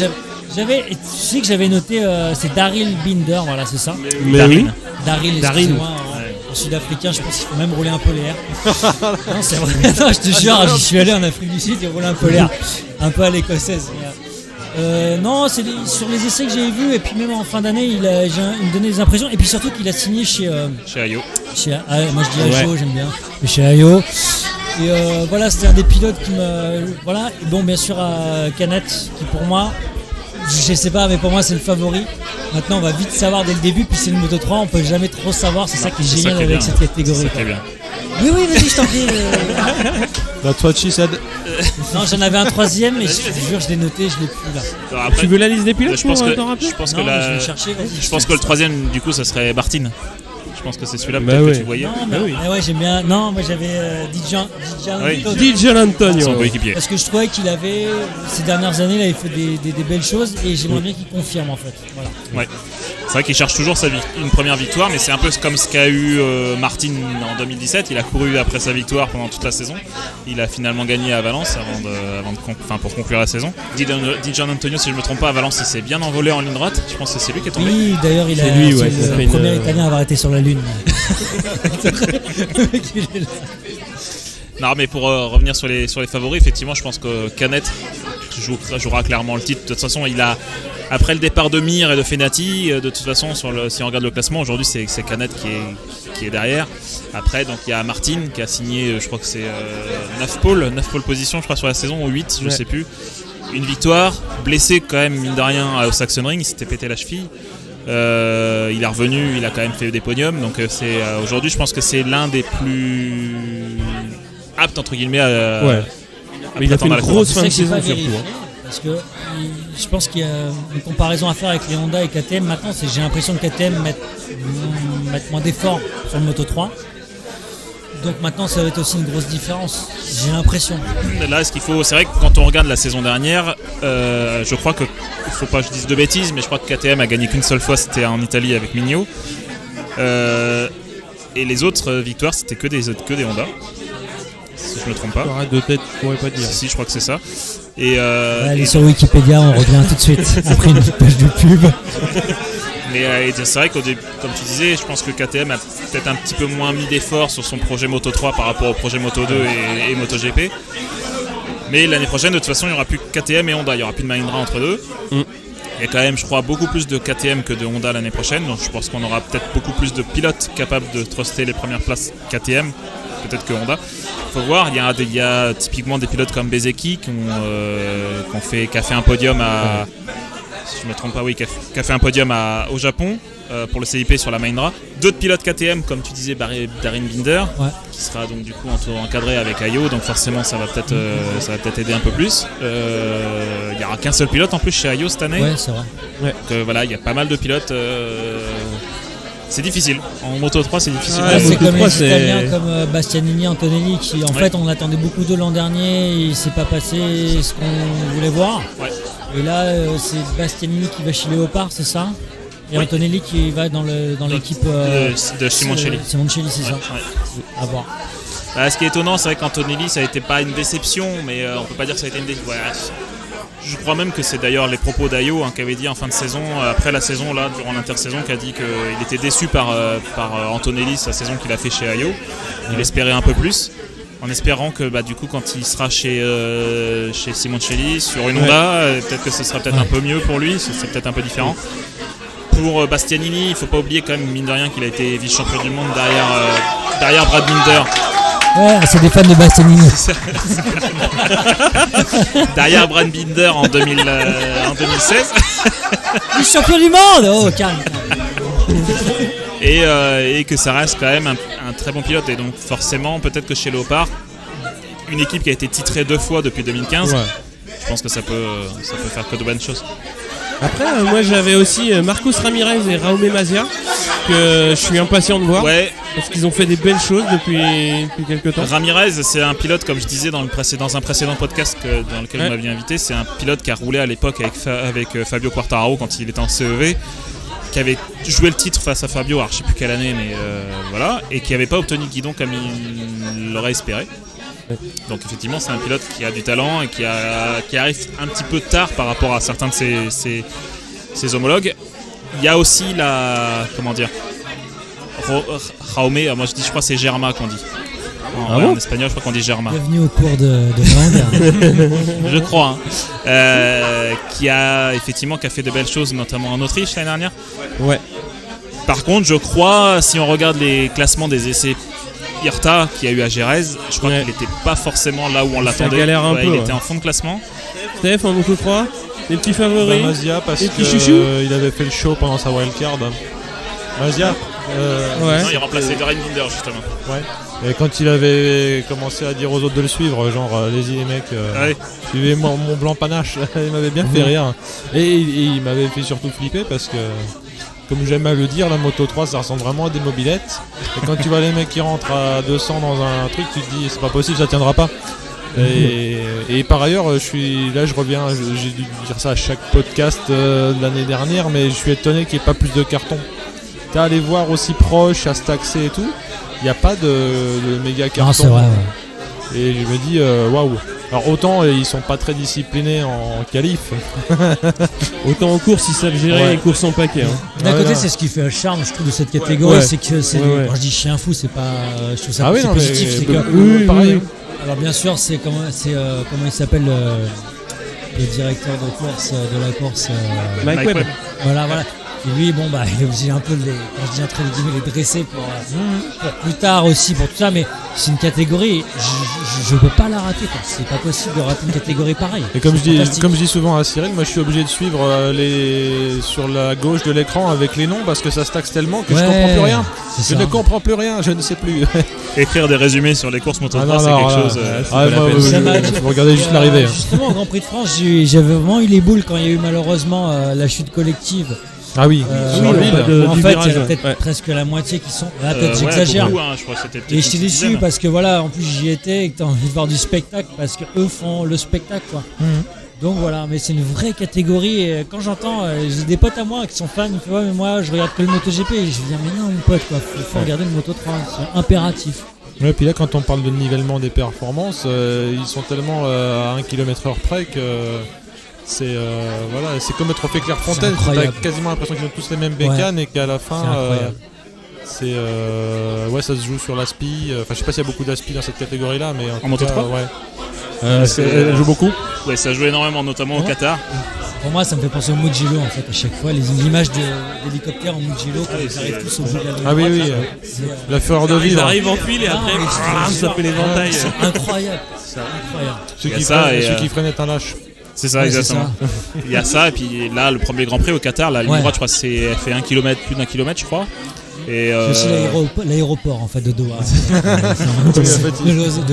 j'avais, tu sais que j'avais noté, c'est Daryl Binder, voilà, c'est ça. Mais oui. Daryl, excuse-moi, en sud-africain, je pense qu'il faut même rouler un peu l'air. Non, c'est vrai. Non, je te jure, j'y suis allé en Afrique du Sud et rouler un peu l'air, un peu à l'écossaise. Non, c'est sur les essais que j'ai vus et puis même en fin d'année, il me donnait des impressions et puis surtout qu'il a signé chez Ayo. Moi je dis Ayo, j'aime bien, mais chez Ayo. Et voilà, c'était un des pilotes qui me voilà. Et bon, bien sûr Canet qui pour moi, je sais pas, mais pour moi c'est le favori. Maintenant, on va vite savoir dès le début, puis c'est le Moto 3, on peut jamais trop savoir. C'est ça qui est génial avec cette catégorie. C'est bien. Oui, vas-y, je t'en prie. That's what she said. Non, j'en avais un troisième, mais je te jure, je l'ai noté, je l'ai plus là. Alors après, tu veux la liste des pilotes je pense que, t'en rappeler? je pense Non, que je vais le chercher, vas-y. Je pense que le troisième, du coup, ça serait Martin. Je pense que c'est celui-là Bah peut-être ouais. que tu voyais. Non, mais ouais, j'aime bien. Non, moi j'avais Di Gianantonio. Son coéquipier. parce que je trouvais qu'il avait ces dernières années là, il fait des belles choses et j'aimerais bien qu'il confirme en fait. Voilà. Ouais. C'est vrai qu'il cherche toujours une première victoire, mais c'est un peu comme ce qu'a eu Martin en 2017. Il a couru après sa victoire pendant toute la saison. Il a finalement gagné à Valence pour conclure la saison. Di Gianantonio, si je ne me trompe pas, à Valence, il s'est bien envolé en ligne droite. Je pense que c'est lui qui est tombé. Oui, d'ailleurs, c'est le premier Italien à avoir été sur la Lune. Non, mais pour revenir sur les favoris, effectivement, je pense que Canet jouera clairement le titre. De toute façon, après le départ de Mir et de Fenati, de toute façon, si on regarde le classement, aujourd'hui, c'est Canet qui est derrière. Après, donc il y a Martin qui a signé, je crois que c'est 9 pole positions, je crois, sur la saison, ou 8, je sais plus. Une victoire, blessé quand même, mine de rien, au Sachsenring, il s'était pété la cheville. Il est revenu, il a quand même fait des podiums, donc aujourd'hui, je pense que c'est l'un des plus aptes, entre guillemets, à mais il a fait une grosse fin de saison surtout. Parce que je pense qu'il y a une comparaison à faire avec les Honda et KTM. Maintenant, j'ai l'impression que KTM met moins d'efforts sur le Moto 3. Donc maintenant, ça va être aussi une grosse différence. J'ai l'impression. Là, ce qu'il faut, c'est vrai que quand on regarde la saison dernière, je crois que, faut pas que je dise de bêtises, mais je crois que KTM a gagné qu'une seule fois, c'était en Italie avec Mignot. Et les autres victoires, c'était que des Honda. Si je me trompe pas. Arrête de tête, je pourrais pas dire. Si, je crois que c'est ça. Et Allez sur Wikipédia, on revient tout de suite après une petite page de pub. Mais c'est vrai comme tu disais, je pense que KTM a peut-être un petit peu moins mis d'efforts sur son projet Moto 3 par rapport au projet Moto 2 et MotoGP. Mais l'année prochaine, de toute façon, il n'y aura plus que KTM et Honda, il n'y aura plus de Mahindra entre deux. Il y a quand même, je crois, beaucoup plus de KTM que de Honda l'année prochaine. Donc je pense qu'on aura peut-être beaucoup plus de pilotes capables de truster les premières places KTM, peut-être que Honda. Faut voir, il y a typiquement des pilotes comme Bezzecchi qui a fait un podium à... Si je ne me trompe pas, oui, qui a fait un podium au Japon pour le CIP sur la Mahindra. D'autres pilotes KTM, comme tu disais, Darin Binder, qui sera donc du coup encadré avec Ayo, donc forcément ça va peut-être aider un peu plus. Il n'y aura qu'un seul pilote en plus chez Ayo cette année. Ouais, c'est vrai. Donc voilà, il y a pas mal de pilotes. C'est difficile. En Moto 3, c'est difficile. Ouais, c'est comme les Italiens comme Bastianini, Antonelli, qui en fait on attendait beaucoup d'eux l'an dernier, il s'est pas passé ce qu'on voulait voir. Ouais. Et là, c'est Bastianini qui va chez Léopard, c'est ça? Et Antonelli qui va dans l'équipe de Simoncelli. Simoncelli, c'est ça. Ouais. À voir. Ce qui est étonnant, c'est vrai qu'Antonelli, ça a été pas une déception, mais on peut pas dire que ça a été une déception. Ouais, je crois même que c'est d'ailleurs les propos d'Ayo qui avait dit en fin de saison, après la saison, là, durant l'intersaison, qui a dit qu'il était déçu par Antonelli, sa saison qu'il a fait chez Ayo. Il espérait un peu plus. En espérant que du coup quand il sera chez Simoncelli sur une Honda, peut-être que ce sera peut-être un peu mieux pour lui, c'est peut-être un peu différent. Pour Bastianini, il ne faut pas oublier quand même, mine de rien, qu'il a été vice-champion du monde derrière Brad Binder. Ouais, c'est des fans de Bastianini. Derrière Brad Binder en 2016. Vice-champion du monde. Oh, calme. Et que ça reste quand même un très bon pilote. Et donc forcément, peut-être que chez Léopard, une équipe qui a été titrée 2 fois depuis 2015, je pense que ça peut faire que de bonnes choses. Après, moi j'avais aussi Marcos Ramirez et Raume Mazia, que je suis impatient de voir, parce qu'ils ont fait des belles choses depuis quelques temps. Ramirez, c'est un pilote, comme je disais dans un précédent podcast dans lequel vous m'aviez invité, c'est un pilote qui a roulé à l'époque avec Fabio Quartararo quand il était en CEV, qui avait joué le titre face à Fabio, alors je sais plus quelle année, mais voilà, et qui n'avait pas obtenu le guidon comme il l'aurait espéré. Donc effectivement c'est un pilote qui a du talent et qui arrive un petit peu tard par rapport à certains de ses homologues. Il y a aussi Raume, moi je crois que c'est Germa qu'on dit. En espagnol je crois qu'on dit Germa. Bienvenue au cours de langue. Je crois. Qui a fait de belles choses, notamment en Autriche l'année dernière. Ouais. Par contre je crois, si on regarde les classements des essais IRTA qu'il y a eu à Jerez, je crois qu'il n'était pas forcément là où on l'attendait. Ça galère un peu. Il était en fond de classement. Steph, en Moto 3, les petits favoris. Mazia, parce les petits chouchous. qu'il avait fait le show pendant sa wildcard. Mazia Non, il remplaçait Darin Binder justement. Ouais. Et quand il avait commencé à dire aux autres de le suivre, genre allez-y les mecs, suivez mon blanc panache, il m'avait bien fait rire. Et il m'avait fait surtout flipper parce que, comme j'aime à le dire, la Moto 3 ça ressemble vraiment à des mobylettes. Et quand tu vois les mecs qui rentrent à 200 dans un truc, tu te dis c'est pas possible, ça tiendra pas. Et par ailleurs, je reviens, j'ai dû dire ça à chaque podcast de l'année dernière, mais je suis étonné qu'il n'y ait pas plus de cartons. T'as à les voir aussi proches, à se taxer et tout, il n'y a pas de méga cartons. Non, c'est vrai, ouais. Et je me dis waouh. Alors autant ils sont pas très disciplinés en qualif, autant en course ils savent gérer les courses en paquet. D'un côté c'est ce qui fait le charme je trouve de cette catégorie, c'est que c'est quand je dis chien fou c'est pas, je trouve ça positif, c'est que pareil. Alors bien sûr c'est comment il s'appelle le directeur de course de la course Mike Webb. Voilà. Et lui, il est obligé un peu de les dresser pour plus tard aussi, pour tout ça, mais c'est une catégorie, je peux pas la rater, quoi. C'est pas possible de rater une catégorie pareille. Et comme je dis souvent à Cyril, moi je suis obligé de suivre sur la gauche de l'écran avec les noms parce que ça se taxe tellement que je comprends plus rien. Je ne comprends plus rien, je ne sais plus. Écrire des résumés sur les courses Moto 3, c'est quelque chose. Vous regardez juste l'arrivée. Justement, au Grand Prix de France, j'avais vraiment eu les boules quand il y a eu malheureusement la chute collective Ah oui, sur l'île. En du fait, virage, il y a peut-être ouais. presque la moitié qui sont. Là, peut-être j'exagère. Beaucoup, hein, je crois que c'était peut-être Et j'étais une déçu dizaine. parce que voilà, en plus j'y étais et que t'as envie de voir du spectacle parce que eux font le spectacle quoi. Donc voilà, mais c'est une vraie catégorie et quand j'entends, j'ai des potes à moi qui sont fans, tu vois, mais moi je regarde que le MotoGP et je dis mais non mon pote quoi, faut regarder le Moto3, c'est impératif. Ouais, puis là, quand on parle de nivellement des performances, ils sont tellement à 1 km/h près que c'est voilà, c'est comme le trophée Clairefontaine. C'est incroyable. T'as quasiment l'impression qu'ils ont tous les mêmes bécanes et qu'à la fin, C'est incroyable. ouais, ça se joue sur l'aspi. Enfin, je sais pas s'il y a beaucoup d'aspi dans cette catégorie-là, mais En Moto3 ouais. Elle joue beaucoup. Ouais, ça joue énormément, notamment au Qatar. Pour moi, ça me fait penser au Mugello en fait à chaque fois, les images d'hélicoptères en Mugello quand ils arrivent tous au bout de la ligne Ah oui, droite, oui, là, c'est, la fureur de Ils vivre. arrivent en file et Ah, après, mais je te ça fait l'éventail. c'est incroyable, c'est incroyable. Ceux Il y a qui ça freinent- et, ceux qui freinent est un lâche. C'est ça, Ouais, c'est exactement. Il y a ça, et puis là, le premier Grand Prix au Qatar, la ligne Ouais. droite, je crois, elle fait 1 km, plus d'1 kilomètre, je crois. Et C'est aussi l'aéroport en fait de Doha. de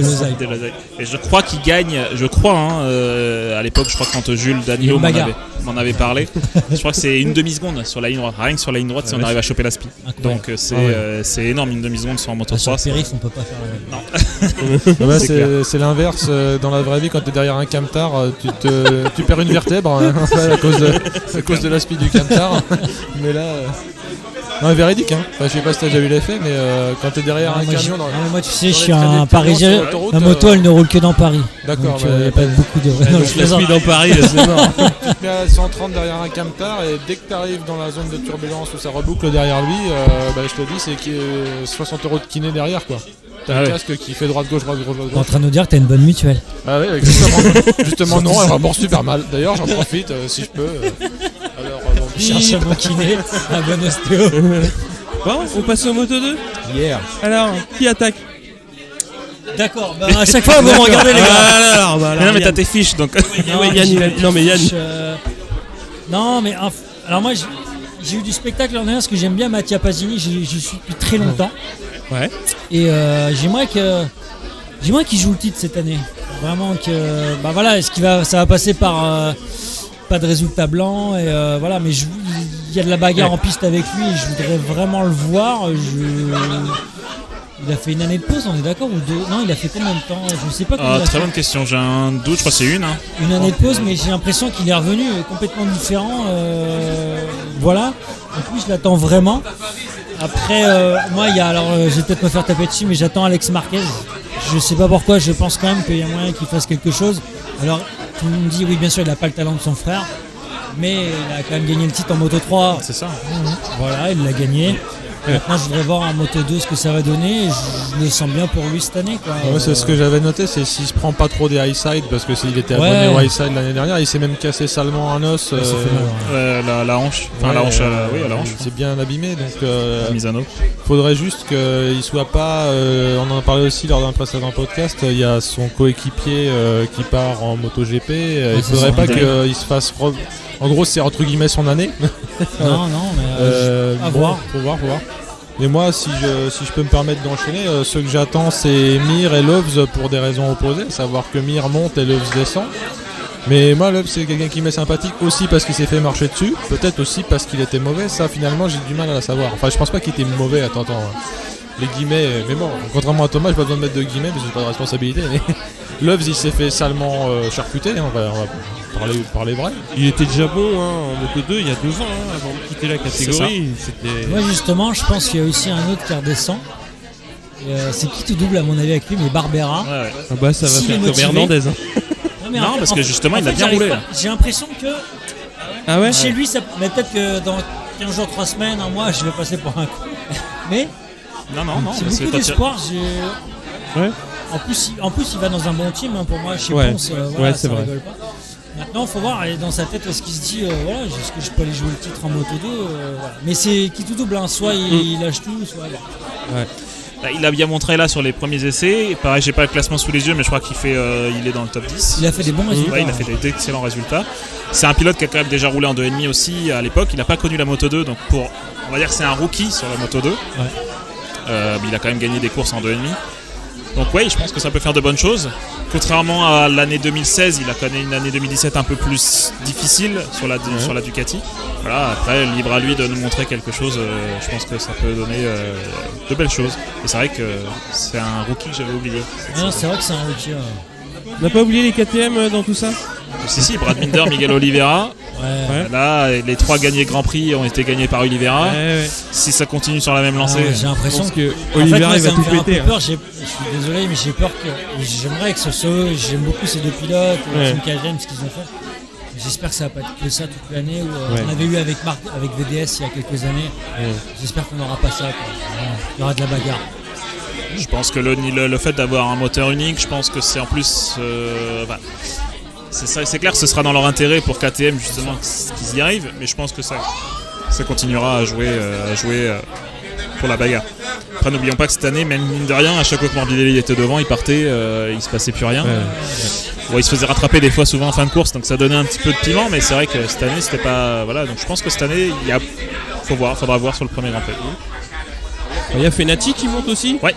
Losail. de Losail. Et je crois qu'il gagne, à l'époque, je crois que quand Jules Danilo Une bagarre. m'en avait parlé, je crois que c'est une demi-seconde sur la ligne droite. Rien que sur la ligne droite, si on arrive à choper la spi. Incroyable. Donc c'est énorme, une demi-seconde sur un Moto3. Sur le c'est- périph', on peut pas faire Ouais, C'est clair. c'est l'inverse. Dans la vraie vie, quand tu es derrière un camtar, tu perds une vertèbre hein, à cause de l'aspi du camtar. Mais là. Non, véridique, hein. Enfin, je sais pas si t'as déjà eu l'effet, mais quand t'es derrière un camion dans moi, tu sais, je dans suis les traînées un de Parisien. sur l'autoroute, Ma moto, elle ne roule que dans Paris. D'accord, Donc, il n'y a pas beaucoup de. Non, je La plaisante. speed dans Paris, c'est mort. tu te mets à 130 derrière un camtar et dès que t'arrives dans la zone de turbulence où ça reboucle derrière lui, je te dis, c'est qu'il y a 60 € de kiné derrière, quoi. T'as un casque qui fait droite-gauche, droite-gauche, T'es en droite-gauche. train de nous dire que t'as une bonne mutuelle. Ah oui, justement non, elle rembourse super mal. D'ailleurs, j'en profite si je peux. Alors, Je cherche un bon kiné, un bon ostéo. Bon, on passe au Moto 2. hier. Alors, qui attaque? D'accord, bah à chaque fois vous me regardez les gars. Alors, bah, Mais non, mais t'as Yann. tes fiches, donc. Ouais, Yann, non, mais Yann. Non, mais alors moi j'ai eu du spectacle l'an dernier parce que j'aime bien Mattia Pasini, j'y suis depuis très longtemps. Ouais. Et j'aimerais qu'il joue le titre cette année. Vraiment que bah voilà, ça va passer par pas de résultat blanc et voilà, mais il y a de la bagarre en piste avec lui et je voudrais vraiment le voir. Il a fait une année de pause, on est d'accord ou deux? Non, il a fait combien de temps? Je sais pas combien il a Très fait. bonne question, j'ai un doute, je crois que c'est une. Hein. Une année de pause, mais j'ai l'impression qu'il est revenu complètement différent. Voilà. Donc lui, je l'attends vraiment. Après, moi, je vais peut-être me faire taper dessus, mais j'attends Alex Marquez. Je sais pas pourquoi, je pense quand même qu'il y a moyen qu'il fasse quelque chose. Alors, tout le monde dit, oui, bien sûr, il n'a pas le talent de son frère, mais il a quand même gagné le titre en Moto 3. C'est ça. Voilà, il l'a gagné. Maintenant, je voudrais voir en Moto 2 ce que ça va donner. Je le sens bien pour lui cette année, quoi. Ouais, c'est ce que j'avais noté, c'est s'il se prend pas trop des high side, parce que s'il était Ouais. abonné au high side l'année dernière, il s'est même cassé salement un os. Ça fait mal, ouais. La hanche. Enfin, ouais, la hanche, oui, la hanche. Il s'est bien abîmé, donc Misano. faudrait juste qu'il soit pas. On en a parlé aussi lors d'un précédent podcast. Il y a son coéquipier qui part en MotoGP. Il c'est faudrait ça. pas qu'il se fasse. En gros, c'est entre guillemets son année. Non, mais à bon, voir. Faut voir. Et moi, si je peux me permettre d'enchaîner, ceux que j'attends, c'est Mir et Loves pour des raisons opposées, savoir que Mir monte et Loves descend. Mais moi, Loves, c'est quelqu'un qui m'est sympathique aussi parce qu'il s'est fait marcher dessus, peut-être aussi parce qu'il était mauvais. Ça, finalement, j'ai du mal à la savoir. Enfin, je pense pas qu'il était mauvais. Attends. Les guillemets, mais bon, contrairement à Thomas, j'ai pas besoin de mettre de guillemets parce que j'ai pas de responsabilité. Mais Loves, il s'est fait salement charcuter. On va parler vrai. Il était déjà bon en Moto 2 il y a 2 ans, avant de quitter la catégorie. C'était. Moi justement, je pense qu'il y a aussi un autre qui redescend. Et, c'est qui tout double à mon avis avec lui, mais Barbera. Ouais. Ah bah ça va S'il faire est comme motivé. Hernandez. Mais Non, parce que justement, il a bien j'arrive roulé, pas- là. J'ai l'impression que Ah ouais. chez lui, mais peut-être que dans 15 jours, 3 semaines, un mois, je vais passer pour un con. Mais Non, c'est parce que beaucoup quand d'espoir. Ouais. En plus, il va dans un bon team hein, pour moi chez Ouais. Ponce. Ouais, c'est ça vrai. rigole pas. Maintenant, il faut voir et dans sa tête est-ce qu'il se dit voilà, est-ce que je peux aller jouer le titre en Moto 2 voilà. Mais c'est qui tout double, hein. Soit il lâche tout, soit. il a bien montré là sur les premiers essais. Et pareil, j'ai pas le classement sous les yeux, mais je crois qu'il il est dans le top 10. Il a fait des bons résultats. Ouais, il a fait d'excellents résultats. C'est un pilote qui a quand même déjà roulé en 2,5 aussi à l'époque. Il n'a pas connu la Moto 2, donc on va dire que c'est un rookie sur la Moto 2. Mais il a quand même gagné des courses en 2,5. Donc oui, je pense que ça peut faire de bonnes choses. contrairement à l'année 2016, il a connu une année 2017 un peu plus difficile sur la Ducati. Voilà, après, libre à lui de nous montrer quelque chose. Je pense que ça peut donner de belles choses. Et c'est vrai que c'est un rookie que j'avais oublié. Non, c'est vrai que c'est un rookie. On n'a pas oublié les KTM dans tout ça? Si, Brad Binder, Miguel Oliveira. Ouais. Là, les 3 gagnés Grand Prix ont été gagnés par Oliveira. Ouais. Si ça continue sur la même lancée, J'ai l'impression que en Oliveira fait, il va ça tout me fait un péter. peu peur. Je suis désolé, mais j'ai peur que. J'aimerais que ce soit. J'aime beaucoup ces deux pilotes, Team KGM, ce qu'ils ont fait. J'espère que ça va pas être que ça toute l'année. On avait eu avec VDS il y a quelques années. J'espère qu'on n'aura pas ça. Il y aura de la bagarre. je pense que le fait d'avoir un moteur unique, je pense que c'est en plus. C'est clair que ce sera dans leur intérêt pour KTM justement qu'ils y arrivent, mais je pense que ça continuera à jouer pour la bagarre. Après, n'oublions pas que cette année, même mine de rien, à chaque fois que Morbidelli était devant, il partait, il se passait plus rien. Il se faisait rattraper des fois souvent en fin de course, donc ça donnait un petit peu de piment, mais c'est vrai que cette année c'était pas. Voilà, donc je pense que cette année, faudra voir sur le premier Grand Prix. Il y a Fenati qui monte aussi. Ouais.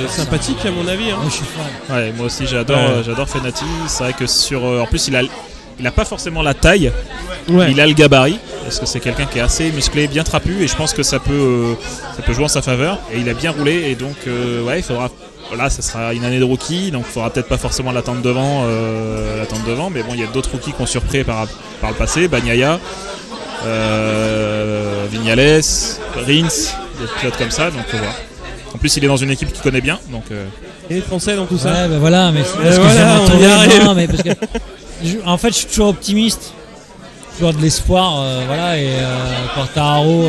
Sympathique à mon avis. Moi je suis fan. Ouais, moi aussi j'adore Fenati. C'est vrai que en plus il a pas forcément la taille, il a le gabarit, parce que c'est quelqu'un qui est assez musclé, bien trapu, et je pense que ça peut jouer en sa faveur. Et il a bien roulé, et donc il faudra. Voilà, ça sera une année de rookie, donc il faudra peut-être pas forcément l'attendre devant, mais bon, il y a d'autres rookies qui ont surpris par le passé, Bagnaia, Vignales, Rins, des pilotes comme ça, donc faut voir. En plus, il est dans une équipe qu'il connaît bien, donc. Et les Français dans tout ça. Ouais, bah voilà, mais c'est parce que on y arrive. non, mais parce que en fait, je suis toujours optimiste, toujours de l'espoir, voilà. Et Quartararo,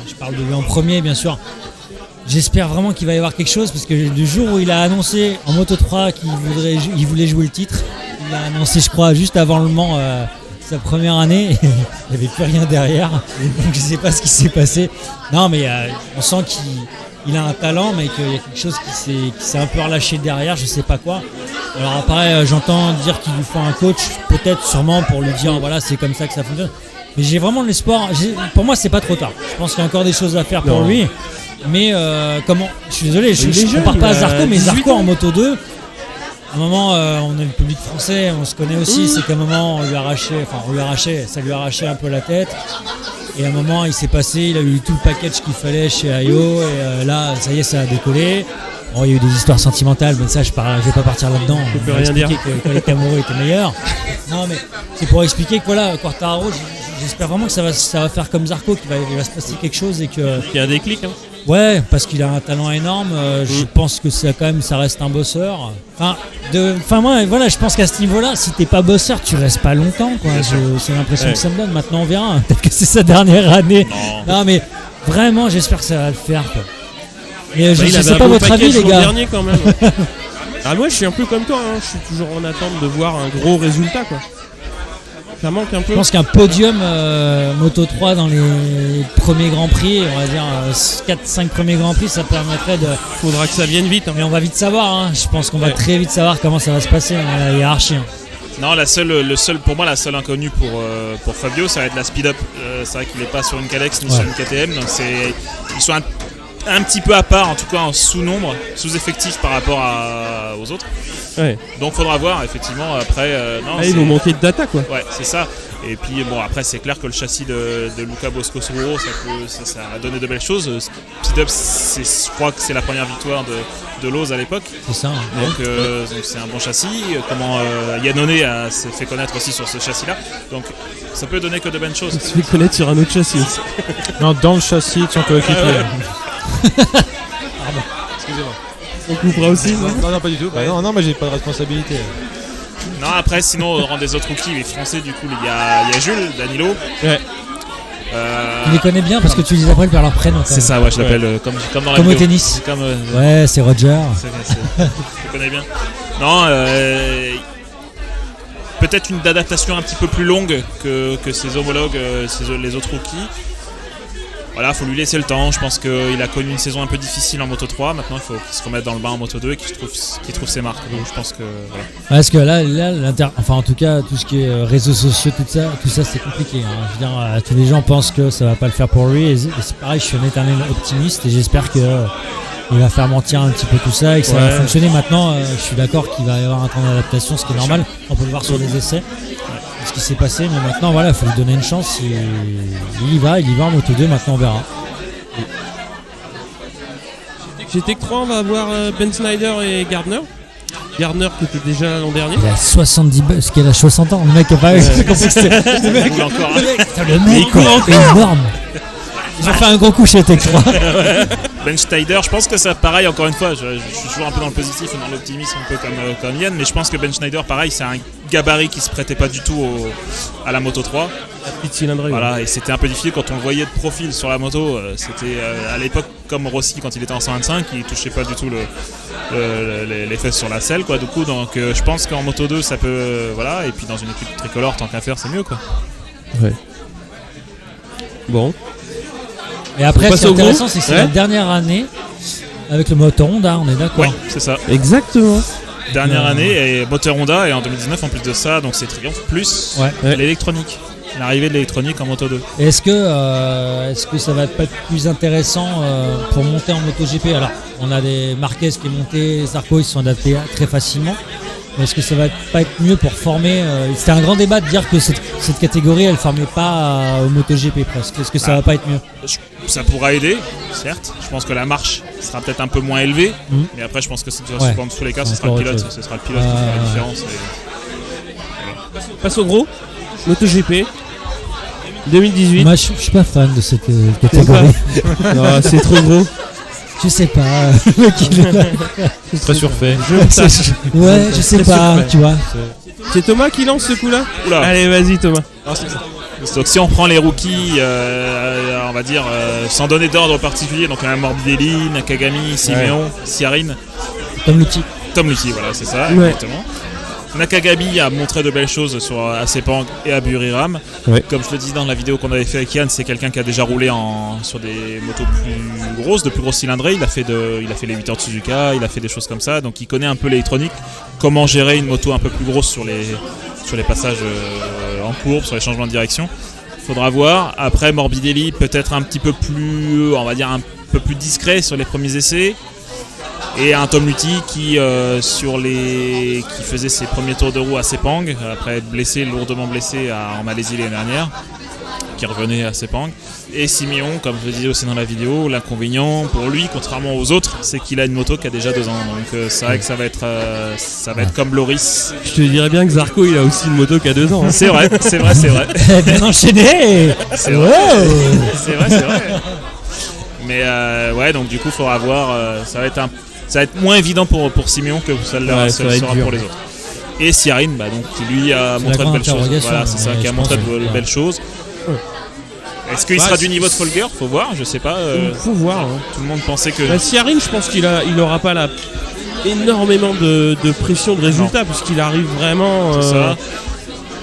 je parle de lui en premier, bien sûr. J'espère vraiment qu'il va y avoir quelque chose, parce que du jour où il a annoncé en Moto3 qu'il voulait jouer le titre, il a annoncé, je crois, juste avant Le Mans, sa première année, il n'y avait plus rien derrière, donc je sais pas ce qui s'est passé. Non, mais on sent qu'il a un talent, mais qu'il y a quelque chose qui s'est un peu relâché derrière, je sais pas quoi. Alors après, j'entends dire qu'il lui faut un coach, peut-être, sûrement, pour lui dire voilà, c'est comme ça que ça fonctionne. Mais j'ai vraiment de l'espoir. Pour moi, c'est pas trop tard. Je pense qu'il y a encore des choses à faire pour lui. Mais je suis désolé, je compare pas à Zarco, mais Zarco en Moto 2, à un moment, on est le public français, on se connaît aussi, c'est qu'à un moment, ça lui arrachait un peu la tête. Et à un moment, il s'est passé, il a eu tout le package qu'il fallait chez Ayo, et là, ça y est, ça a décollé. Bon, il y a eu des histoires sentimentales, mais ça, je vais pas partir là-dedans. Je peux rien dire. Que quand il était amoureux, il était meilleur. Non, mais c'est pour expliquer que voilà, Quartararo, j'espère vraiment que ça va faire comme Zarco, qu'il va se passer quelque chose et que. Il y a un déclic. Ouais, parce qu'il a un talent énorme. Je pense que ça reste un bosseur. Moi, voilà, je pense qu'à ce niveau-là, si t'es pas bosseur, tu restes pas longtemps, quoi. C'est l'impression que ça me donne. Maintenant, on verra. Peut-être que c'est sa dernière année. Non, mais vraiment, j'espère que ça va le faire, quoi. Et je sais pas votre avis, les gars. Dernier, quand même. Moi, je suis un peu comme toi. Je suis toujours en attente de voir un gros résultat, quoi. Ça manque un peu. Je pense qu'un podium Moto 3 dans les premiers Grands Prix, on va dire 4-5 premiers Grands Prix, ça permettrait de. Faudra que ça vienne vite. Mais on va vite savoir. Je pense qu'on va très vite savoir comment ça va se passer dans la hiérarchie. Non, pour moi, la seule inconnue pour Fabio, ça va être la speed-up. C'est vrai qu'il n'est pas sur une Kalex ni sur une KTM, donc ils sont un petit peu à part, en tout cas en sous-nombre, sous-effectif par rapport aux autres. Ouais. Donc faudra voir effectivement après. Ils vont manquer de data, quoi. Ouais, c'est ça. Et puis bon, après c'est clair que le châssis de Luca Bosco-Soro, ça a donné de belles choses. Speed-up, je crois que c'est la première victoire de Lowe's à l'époque. C'est ça. Donc c'est un bon châssis. Yannone s'est fait connaître aussi sur ce châssis-là. Donc ça peut donner que de bonnes choses. Il se fait connaître sur un autre châssis aussi. Non, dans le châssis de son coéquipier. Pardon. Excusez-moi. On coupera aussi. Non, pas du tout. Non, moi j'ai pas de responsabilité. Non, après, sinon, au rang des autres rookies, les Français, du coup, il y a Jules, Danilo. Ouais. Tu les connais bien parce que tu les appelles par leur prénom. C'est ça, ouais, je l'appelle comme dans la comme vidéo. au tennis. Comme, ouais, c'est Roger. Je le connais bien. Non, peut-être une adaptation un petit peu plus longue que ses homologues, les autres rookies. Voilà, faut lui laisser le temps. Je pense qu'il a connu une saison un peu difficile en Moto 3. Maintenant, il faut qu'il se remette dans le bain en Moto 2 et qu'il trouve ses marques. Donc, je pense que voilà. Parce que là enfin en tout cas, tout ce qui est réseaux sociaux, tout ça c'est compliqué. Hein. Je veux dire, tous les gens pensent que ça va pas le faire pour lui. Et c'est pareil, je suis un éternel optimiste et j'espère que il va faire mentir un petit peu tout ça et que ça va fonctionner. Maintenant, je suis d'accord qu'il va y avoir un temps d'adaptation, ce qui est normal. On peut le voir sur les essais. Ce qui s'est passé, mais maintenant voilà, il faut lui donner une chance. Il y va en Moto 2, maintenant on verra. GT 3, on va avoir Ben Snyder et Gardner. Gardner qui était déjà là l'an dernier. Il a 70 parce qu'il a 60 ans, le mec a pas compris que c'était. Le mec, il est énorme. Ils ont fait un gros coup chez Tech 3. Ben Schneider, je pense que ça, pareil, encore une fois, je suis toujours un peu dans le positif et dans l'optimisme, un peu comme Yann, mais je pense que Ben Schneider, pareil, c'est un gabarit qui se prêtait pas du tout à la Moto 3. La petite cylindrée. Voilà, et c'était un peu difficile quand on le voyait de profil sur la moto. C'était à l'époque comme Rossi quand il était en 125, il touchait pas du tout les fesses sur la selle, quoi. Du coup, donc je pense qu'en Moto 2, ça peut, voilà, et puis dans une équipe tricolore, tant qu'à faire, c'est mieux, quoi. Ouais. Bon. Et après, ce qui est intéressant, c'est que c'est la dernière année avec le moteur Honda, on est d'accord. Oui, c'est ça. Exactement. Dernière année et moteur Honda et en 2019 en plus de ça, donc c'est Triumph plus l'électronique. L'arrivée de l'électronique en Moto 2. Et est-ce que ça va pas être plus intéressant pour monter en MotoGP? Alors, on a des Marquez qui est monté, les Zarco ils se sont adaptés très facilement. Mais est-ce que ça va pas être mieux pour former C'était un grand débat de dire que cette catégorie elle formait pas au MotoGP presque. Est-ce que ça va pas être mieux? Ça pourra aider, certes. Je pense que la marche sera peut-être un peu moins élevée, mais après je pense que dans tous les cas ce sera le pilote qui fera la différence. Passe au gros. MotoGP 2018. Moi je suis pas fan de cette catégorie. Non, c'est trop gros. Je sais pas. C'est très surfait. Je sais pas, tu vois. C'est Thomas qui lance ce coup-là. Oula. Allez, vas-y Thomas. Donc si on prend les rookies, on va dire sans donner d'ordre particulier, donc on a Morbidelli, Nakagami, Simeon, Ciarin, Tom Luthi, voilà, c'est ça, exactement. Nakagami a montré de belles choses à Sepang et à Buriram. Ouais. Comme je le disais dans la vidéo qu'on avait fait avec Yann, c'est quelqu'un qui a déjà roulé sur des motos plus grosses, de plus grosses cylindrées. Il a fait les 8 heures de Suzuka, il a fait des choses comme ça, donc il connaît un peu l'électronique, comment gérer une moto un peu plus grosse sur les passages en courbe, sur les changements de direction. Faudra voir. Après Morbidelli, peut-être un petit peu plus, on va dire un peu plus discret sur les premiers essais. Et un Tom Luthi qui faisait ses premiers tours de roue à Sepang après être lourdement blessé en Malaisie l'année dernière, qui revenait à Sepang. Et Simeon, comme je le disais aussi dans la vidéo, l'inconvénient pour lui, contrairement aux autres, c'est qu'il a une moto qui a déjà 2 ans. Donc c'est vrai que ça va être comme Loris. Je te dirais bien que Zarco il a aussi une moto qui a 2 ans. Hein. C'est vrai. Bien enchaîné. C'est vrai. Mais donc du coup, il faudra voir. Ça va être moins évident pour Simeon que ça sera pour les autres. Et Ciarin, donc, qui lui a montré de belles choses. Voilà, c'est ça, qui a montré de belles choses. Est-ce qu'il sera du niveau de Folger? Faut voir, je sais pas. Faut voir. Hein. Tout le monde pensait que. Ciarin, je pense qu'il aura pas énormément de pression de résultats, puisqu'il arrive vraiment. C'est ça.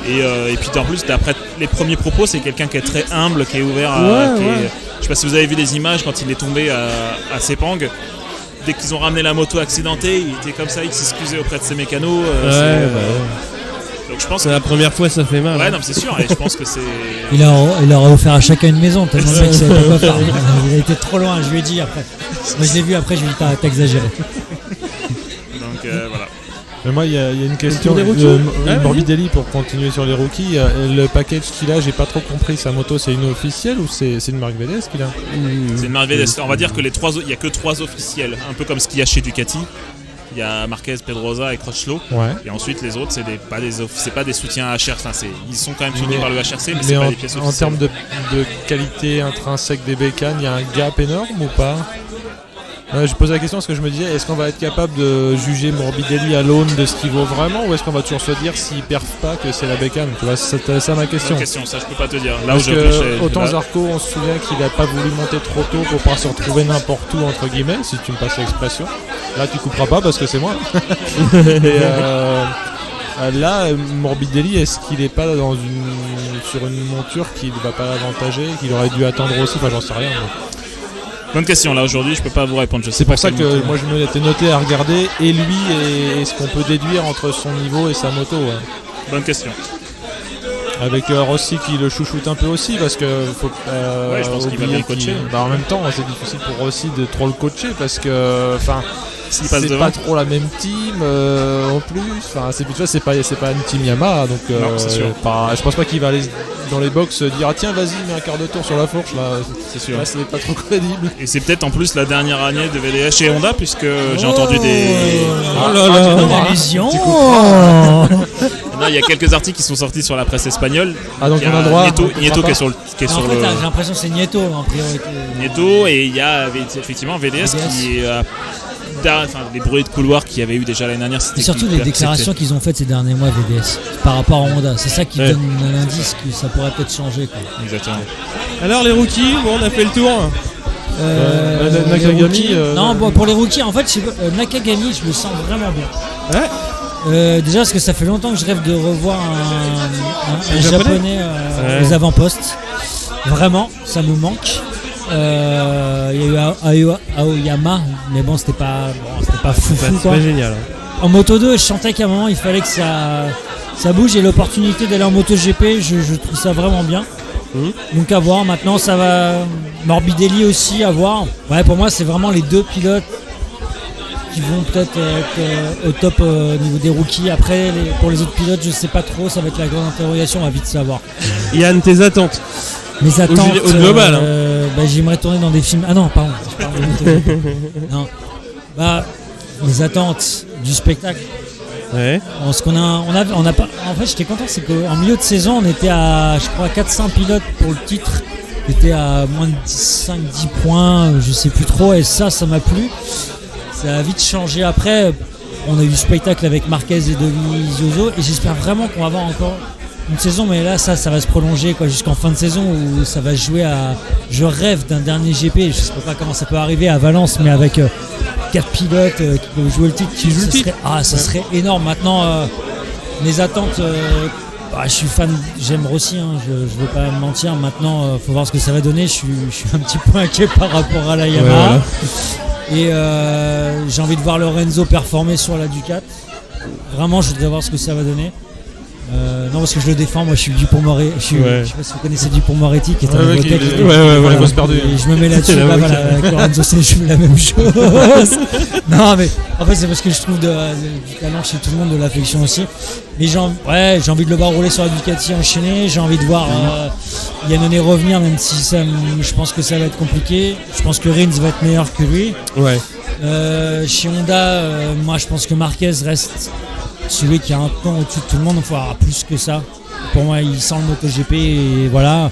Et puis en plus, d'après les premiers propos, c'est quelqu'un qui est très humble, qui est ouvert à. Je sais pas si vous avez vu les images quand il est tombé à Sepang. Dès qu'ils ont ramené la moto accidentée, il était comme ça, il s'excusait auprès de ses mécanos. Donc je pense c'est la première fois, ça fait mal. Ouais, non, mais c'est sûr, et je pense que c'est. Il leur a offert à chacun une maison, tellement le mec savait pas quoi faire. Il a été trop loin, je lui ai dit après. Moi je l'ai vu après, je lui ai dit t'as exagéré. Donc voilà. Mais moi, il y a une question. Morbidelli, pour continuer sur les rookies, le package qu'il a, j'ai pas trop compris. Sa moto, c'est une officielle ou c'est une marque VDS qu'il a? C'est une marque VDS. On va dire que il y a que 3 officiels, un peu comme ce qu'il y a chez Ducati. Il y a Marquez, Pedrosa et Crutchlow. Ouais. Et ensuite, les autres, c'est pas des soutiens HR. Enfin, ils sont quand même soutenus par le HRC, mais c'est pas des pièces officielles. En termes de qualité intrinsèque des bécanes, il y a un gap énorme ou pas? Je pose la question parce que je me disais, est-ce qu'on va être capable de juger Morbidelli à l'aune de ce qu'il vaut vraiment, ou est-ce qu'on va toujours se dire s'il perf pas que c'est la bécane? Tu vois, c'est ça ma question. Ça je peux pas te dire. Là parce que autant Zarco, on se souvient qu'il a pas voulu monter trop tôt pour pas se retrouver n'importe où entre guillemets, si tu me passes l'expression. Là tu couperas pas parce que c'est moi. Là, Morbidelli, est-ce qu'il est pas sur une monture qui ne va pas l'avantager, qu'il aurait dû attendre aussi? Enfin, j'en sais rien. Mais... Bonne question, là aujourd'hui je peux pas vous répondre. C'est pour ça que moi je me l'étais noté à regarder, et lui, et ce qu'on peut déduire entre son niveau et sa moto. Ouais. Bonne question. Avec Rossi qui le chouchoute un peu aussi, parce que faut je pense qu'il va bien le coacher. En même temps, c'est difficile pour Rossi de trop le coacher, parce que c'est pas trop la même team en plus. Enfin, c'est pas une team Yamaha, donc non, c'est sûr. Je pense pas qu'il va aller dans les box dire ah tiens vas-y mets un quart de tour sur la fourche là. C'est sûr. Là, c'est pas trop crédible. Et c'est peut-être en plus la dernière année de VDS chez Honda, puisque j'ai entendu des. Allusion. Non, il y a quelques articles qui sont sortis sur la presse espagnole. Ah donc on a le droit. Nieto qui est sur le. J'ai l'impression que c'est Nieto en priorité. Nieto, et il y a effectivement VDS qui est. Les bruits de couloir qu'il y avait eu déjà l'année dernière. Et surtout les déclarations qu'ils ont faites ces derniers mois VDS par rapport à Honda. C'est ça qui donne un indice que ça pourrait peut-être changer. Quoi. Exactement. Alors les rookies, on a fait le tour. Nakagami. Non, pour les rookies, en fait, Nakagami, je me sens vraiment bien. Ouais. Déjà parce que ça fait longtemps que je rêve de revoir un japonais aux avant-postes. Vraiment, ça me manque. Il y a eu Aoyama, mais bon, c'était pas fou. C'est pas génial. En Moto 2, je sentais qu'à un moment il fallait que ça bouge, et l'opportunité d'aller en MotoGP, je trouve ça vraiment bien. Donc à voir. Maintenant, ça va. Morbidelli aussi à voir. Ouais, pour moi, c'est vraiment les deux pilotes qui vont peut-être être au top au niveau des rookies. Après, pour les autres pilotes, je sais pas trop. Ça va être la grande interrogation. On va vite savoir. Yann, tes attentes? Mes attentes au global. J'aimerais tourner dans des films. Ah non, pardon. Je parle de non. Les attentes du spectacle. Ouais. Ce qu'on a pas. En fait, j'étais content, c'est qu'en milieu de saison, on était à, je crois, 400 pilotes pour le titre. On était à moins de 5-10 points, je sais plus trop, et ça m'a plu. Ça a vite changé après. On a eu du spectacle avec Marquez et Dovizioso, et j'espère vraiment qu'on va avoir encore une saison, mais là ça va se prolonger jusqu'en fin de saison, où ça va jouer à. Je rêve d'un dernier GP, je sais pas comment ça peut arriver à Valence, mais avec 4 pilotes qui peuvent jouer le titre, ça serait énorme. Maintenant, mes attentes, je suis fan, j'aime Rossi, je veux pas me mentir. Maintenant, faut voir ce que ça va donner. Je suis un petit peu inquiet par rapport à la Yamaha. Ouais, voilà. Et j'ai envie de voir Lorenzo performer sur la Ducati. Vraiment, je voudrais voir ce que ça va donner. Non, parce que je le défends, moi je suis Dupont-Moretti. Je sais pas si vous connaissez Dupont-Moretti, qui est un Novotec. Et je me mets là-dessus, avec Lorenzo, c'est la même chose. Non, mais en fait, c'est parce que je trouve du talent chez tout le monde, de l'affection aussi. Mais j'ai envie de le voir rouler sur la Ducati enchaînée. J'ai envie de voir Iannone revenir, même si je pense que ça va être compliqué. Je pense que Rins va être meilleur que lui. Ouais. Chez Honda, moi je pense que Marquez reste celui qui a un temps au-dessus de tout le monde. Il faut avoir plus que ça. Pour moi, il sent le MotoGP, et voilà.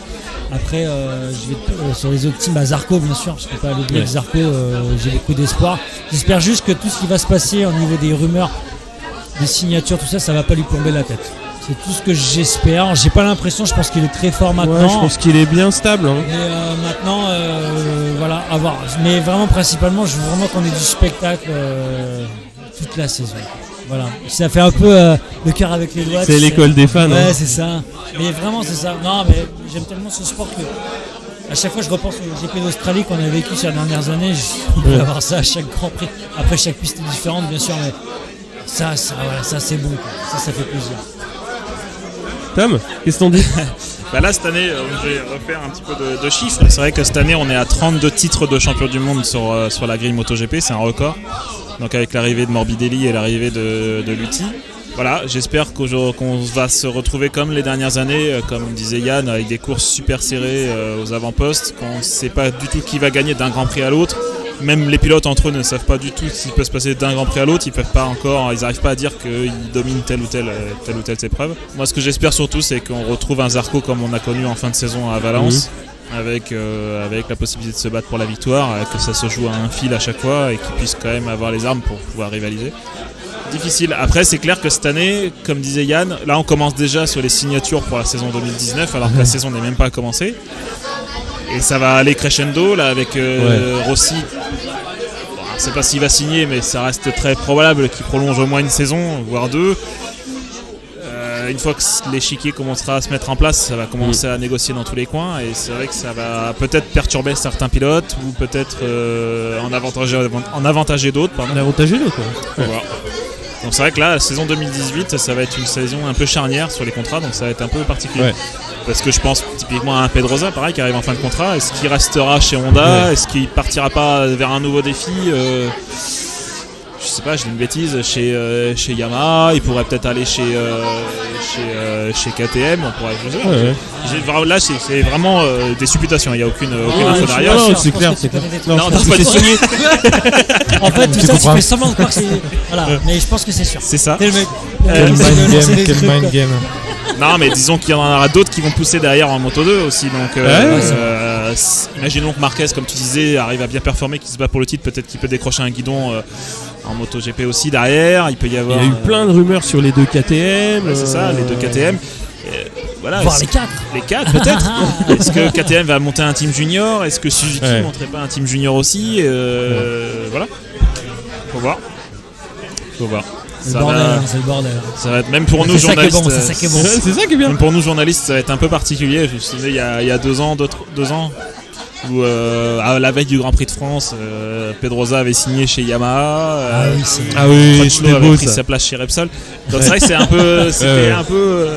Après, je vais sur les autres teams, Zarco bien sûr, je ne peux pas l'oublier. Zarco, j'ai beaucoup d'espoir. J'espère juste que tout ce qui va se passer au niveau des rumeurs, des signatures, tout ça, ça va pas lui plomber la tête. C'est tout ce que j'espère. J'ai pas l'impression, je pense qu'il est très fort maintenant. Ouais, je pense qu'il est bien stable. Et maintenant, voilà, à voir. Mais vraiment, principalement, je veux vraiment qu'on ait du spectacle toute la saison. Voilà, ça fait un peu le cœur avec les doigts. C'est l'école des fans. Ouais, c'est ça. Mais vraiment, c'est ça. Non, mais j'aime tellement ce sport que à chaque fois je repense au GP d'Australie qu'on a vécu ces dernières années. On peut avoir ça à chaque Grand Prix. Après, chaque piste est différente, bien sûr, mais ça c'est bon. Ça fait plaisir. Tom, qu'est-ce qu'on dit? Là, cette année, je vais refaire un petit peu de chiffres. C'est vrai que cette année, on est à 32 titres de champion du monde sur la grille MotoGP. C'est un record. Donc avec l'arrivée de Morbidelli et l'arrivée de Luthi. Voilà, j'espère qu'on va se retrouver comme les dernières années, comme disait Yann, avec des courses super serrées aux avant-postes, qu'on ne sait pas du tout qui va gagner d'un Grand Prix à l'autre. Même les pilotes entre eux ne savent pas du tout ce qui peut se passer d'un Grand Prix à l'autre. Ils n'arrivent pas à dire qu'ils dominent telle ou telle épreuve. Moi, ce que j'espère surtout, c'est qu'on retrouve un Zarco comme on a connu en fin de saison à Valence. Avec la possibilité de se battre pour la victoire, que ça se joue à un fil à chaque fois et qu'ils puissent quand même avoir les armes pour pouvoir rivaliser. Difficile. Après, c'est clair que cette année, comme disait Yann, là on commence déjà sur les signatures pour la saison 2019, alors que la saison n'est même pas commencée. Et ça va aller crescendo là avec Rossi. Bon, je ne sais pas s'il va signer, mais ça reste très probable qu'il prolonge au moins une saison, voire deux. une fois que l'échiquier commencera à se mettre en place, ça va commencer à négocier dans tous les coins, et c'est vrai que ça va peut-être perturber certains pilotes ou peut-être en avantager d'autres. On a avantagé l'autre, quoi. Faut voir. Donc c'est vrai que là, la saison 2018, ça va être une saison un peu charnière sur les contrats, donc ça va être un peu particulier. Ouais. Parce que je pense typiquement à un Pedrosa, pareil, qui arrive en fin de contrat. Est-ce qu'il restera chez Honda ? Est-ce qu'il partira pas vers un nouveau défi je sais pas, je dis une bêtise, chez Yamaha, il pourrait peut-être aller chez KTM, on pourrait, je sais pas. Là, c'est vraiment des supputations, il n'y a aucune info derrière. Non, c'est clair. Non, pas de signé. En fait, tout ça, tu fais semblant de croire que c'est. Voilà, mais je pense que c'est sûr. C'est ça. Quel mec. Quel mind game. Non, mais disons qu'il y en aura d'autres qui vont pousser derrière en Moto 2 aussi. Donc, imaginons que Marquez, comme tu disais, arrive à bien performer, qu'il se bat pour le titre. Peut-être qu'il peut décrocher un guidon en MotoGP aussi derrière. Il peut y avoir. Il y a eu plein de rumeurs sur les deux KTM. C'est ça, les deux KTM. Voilà, voir les 4. Les 4 peut-être. Est-ce que KTM va monter un team junior ? Est-ce que Suzuki ne monterait pas un team junior aussi ? Voilà. Faut voir. C'est le bordel. Ça va être, même pour nous journalistes. C'est ça qui est bon. C'est ça qui est bien. Même pour nous journalistes, ça va être un peu particulier. Je me souviens, il y a 2 ans, où à la veille du Grand Prix de France, Pedrosa avait signé chez Yamaha. C'était avait beau, pris ça. sa place chez Repsol. Donc c'est vrai que c'est un peu,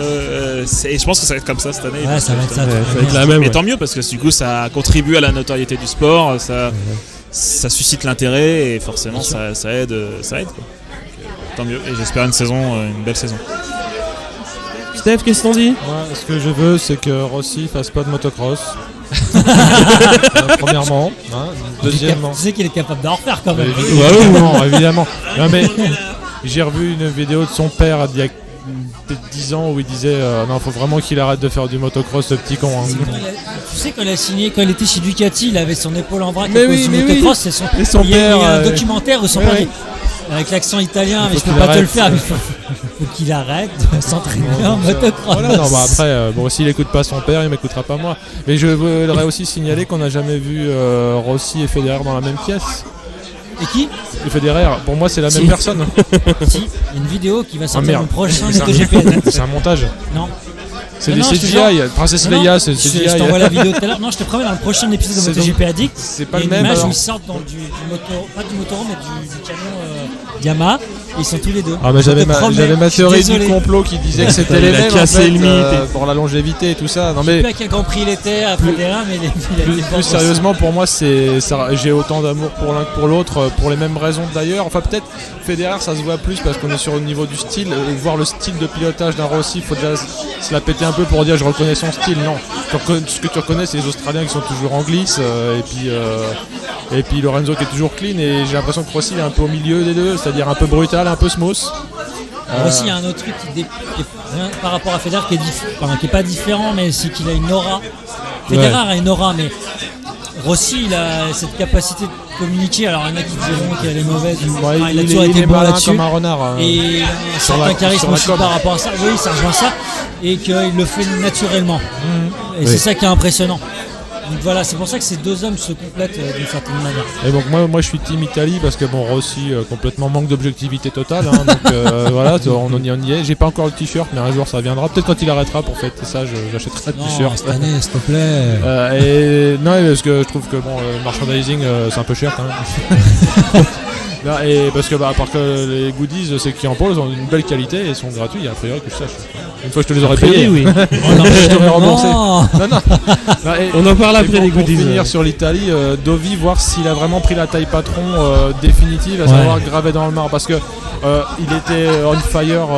et je pense que ça va être comme ça cette année. Ouais, ça va être ça. Ça va être la même. Mais tant mieux, parce que du coup, ça contribue à la notoriété du sport. Ça suscite l'intérêt, et forcément, ça aide. Quoi. Tant mieux, et j'espère une belle saison. Steph, qu'est-ce qu'on dit ? Moi, ce que je veux, c'est que Rossi fasse pas de motocross. Premièrement. Deuxièmement. Tu sais qu'il est capable d'en refaire quand même. Évidemment. Non, mais j'ai revu une vidéo de son père il y a peut-être 10 ans où il disait non, faut vraiment qu'il arrête de faire du motocross, ce petit con. Tu sais, quand il a signé, quand il était chez Ducati, il avait son épaule en vrac à cause du motocross. Et son il y a père, un documentaire où son père avec l'accent italien, mais je peux pas te le faire. Il faut qu'il arrête de s'entraîner en motocross. Voilà, non, après, s'il écoute pas son père, il m'écoutera pas moi. Mais je voudrais aussi signaler qu'on n'a jamais vu Rossi et Federer dans la même pièce. Et qui ? Et Federer, pour moi, c'est la même personne. Si, il y a une vidéo qui va sortir le prochain MotoGP. C'est un montage. Non. C'est des CGI, Princesse Leia, c'est CGI. Je t'envoie la vidéo tout à l'heure. Non, je te promets, dans le prochain épisode de MotoGP Addict, c'est pas il y a le même. Une image alors. où ils sortent dans du moto, pas du motorhome, mais du camion Yamaha, et ils sont tous les deux. Ah, mais j'avais ma théorie du désolé. complot qui disait que c'était les mêmes en fait, pour la longévité et tout ça. Non, je sais plus à quel Grand Prix il était à Federer, mais plus sérieusement, pour moi, j'ai autant d'amour pour l'un que pour l'autre, pour les mêmes raisons d'ailleurs. Enfin, peut-être Federer, ça se voit plus parce qu'on est sur le niveau du style. Voir le style de pilotage d'un Rossi, il faut déjà se la péter un peu pour dire je reconnais son style. Non, ce que tu reconnais, c'est les Australiens qui sont toujours en glisse, et puis Lorenzo qui est toujours clean. Et j'ai l'impression que Rossi est un peu au milieu des deux, c'est-à-dire un peu brutal, un peu smooth. Aussi, il y a un autre truc qui par rapport à Federer qui est pas différent, mais c'est qu'il a une aura. Federer a une aura, mais Rossi, il a cette capacité de communiquer. Alors, il y en a qui diront qu'elle est mauvaise. Il a toujours été bon là-dessus. Comme un renard. Et un certain charisme aussi par rapport à ça. Oui, ça rejoint ça. Et qu'il le fait naturellement. Et c'est ça qui est impressionnant. Donc voilà, c'est pour ça que ces deux hommes se complètent d'une certaine manière. Et donc moi je suis team Italie parce que Rossi complètement manque d'objectivité totale. Donc voilà, on y est. J'ai pas encore le t-shirt, mais un jour ça viendra. Peut-être quand il arrêtera pour fêter ça, j'achèterai le t-shirt. Cette année, s'il te plaît. Non, parce que je trouve que le merchandising c'est un peu cher quand même. Non, et parce que à part que les goodies, c'est qui en pôle, ont une belle qualité et sont gratuits, a priori que je sache. Une fois que je te les aurais payés, oui. Je t'aurais remboursé. Non. On en parle après les goodies. Pour finir sur l'Italie, Dovi, voir s'il a vraiment pris la taille patron définitive, à savoir gravé dans le marbre, parce que il était on fire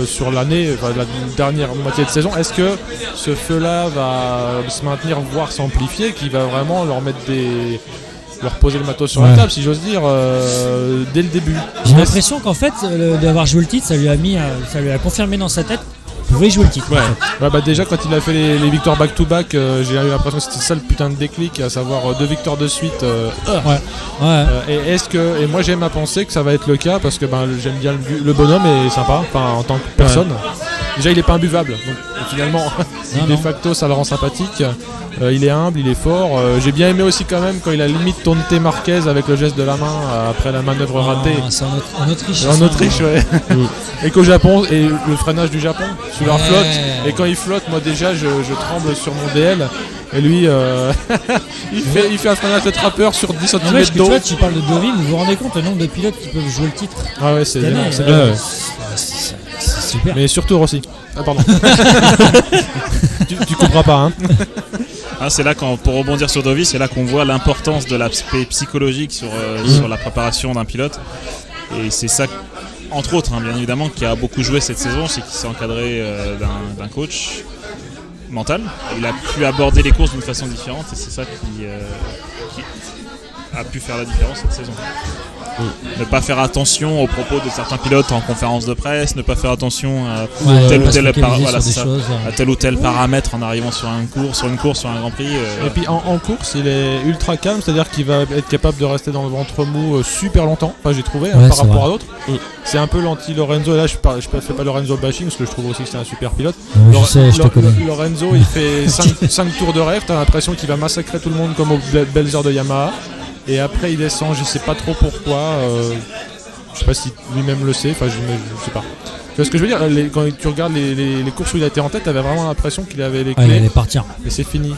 sur l'année, la dernière moitié de saison. Est-ce que ce feu-là va se maintenir, voire s'amplifier, qui va vraiment leur poser le matos sur la table, si j'ose dire, dès le début. J'ai l'impression qu'en fait, d'avoir joué le titre, ça lui a confirmé dans sa tête qu'il pouvait jouer le titre. Déjà, quand il a fait les victoires back-to-back, j'ai eu l'impression que c'était ça le putain de déclic, à savoir 2 victoires de suite. Et moi, j'aime à penser que ça va être le cas, parce que j'aime bien le bonhomme est sympa, en tant que personne. déjà il est pas imbuvable, donc finalement de non. facto ça le rend sympathique. Il est humble, il est fort. J'ai bien aimé aussi quand même quand il a limite taunté Marquez avec le geste de la main après la manœuvre ratée. C'est en Autriche. En Autriche, ouais. Et qu'au Japon, et le freinage du Japon, sous leur flotte. Et quand il flotte, moi déjà, je tremble sur mon DL. Et lui, il fait un freinage de trappeur sur 10 cm Tu d'eau. vois, tu parles de Deauville, vous vous rendez compte le nombre de pilotes qui peuvent jouer le titre Ah ouais, c'est cette année, c'est euh, bien. c'est super. Mais surtout Rossi. Ah pardon. tu couperas pas, hein. C'est là, pour rebondir sur Deauville, c'est là qu'on voit l'importance de l'aspect psychologique sur la préparation d'un pilote. Et c'est ça, entre autres, bien évidemment, qui a beaucoup joué cette saison, c'est qu'il s'est encadré d'un coach mental. Il a pu aborder les courses d'une façon différente et c'est ça qui a pu faire la différence cette saison. Ne pas faire attention aux propos de certains pilotes en conférence de presse, ne pas faire attention à tel ou tel paramètre en arrivant sur une course, sur un Grand Prix. Et puis en course, il est ultra calme, c'est-à-dire qu'il va être capable de rester dans le ventre mou super longtemps. Enfin, j'ai trouvé par rapport à d'autres. C'est un peu l'anti-Lorenzo. Et là, je fais pas Lorenzo bashing parce que je trouve aussi que c'est un super pilote. Je te connais. Lorenzo, il fait 5 tours de rêve. T'as l'impression qu'il va massacrer tout le monde comme aux belles heures de Yamaha. Et après il descend, je sais pas trop pourquoi, je sais pas si lui-même le sait, enfin je sais pas. Tu vois ce que je veux dire, quand tu regardes les courses où il a été en tête, t'avais vraiment l'impression qu'il avait les clés, il allait partir. Et c'est fini.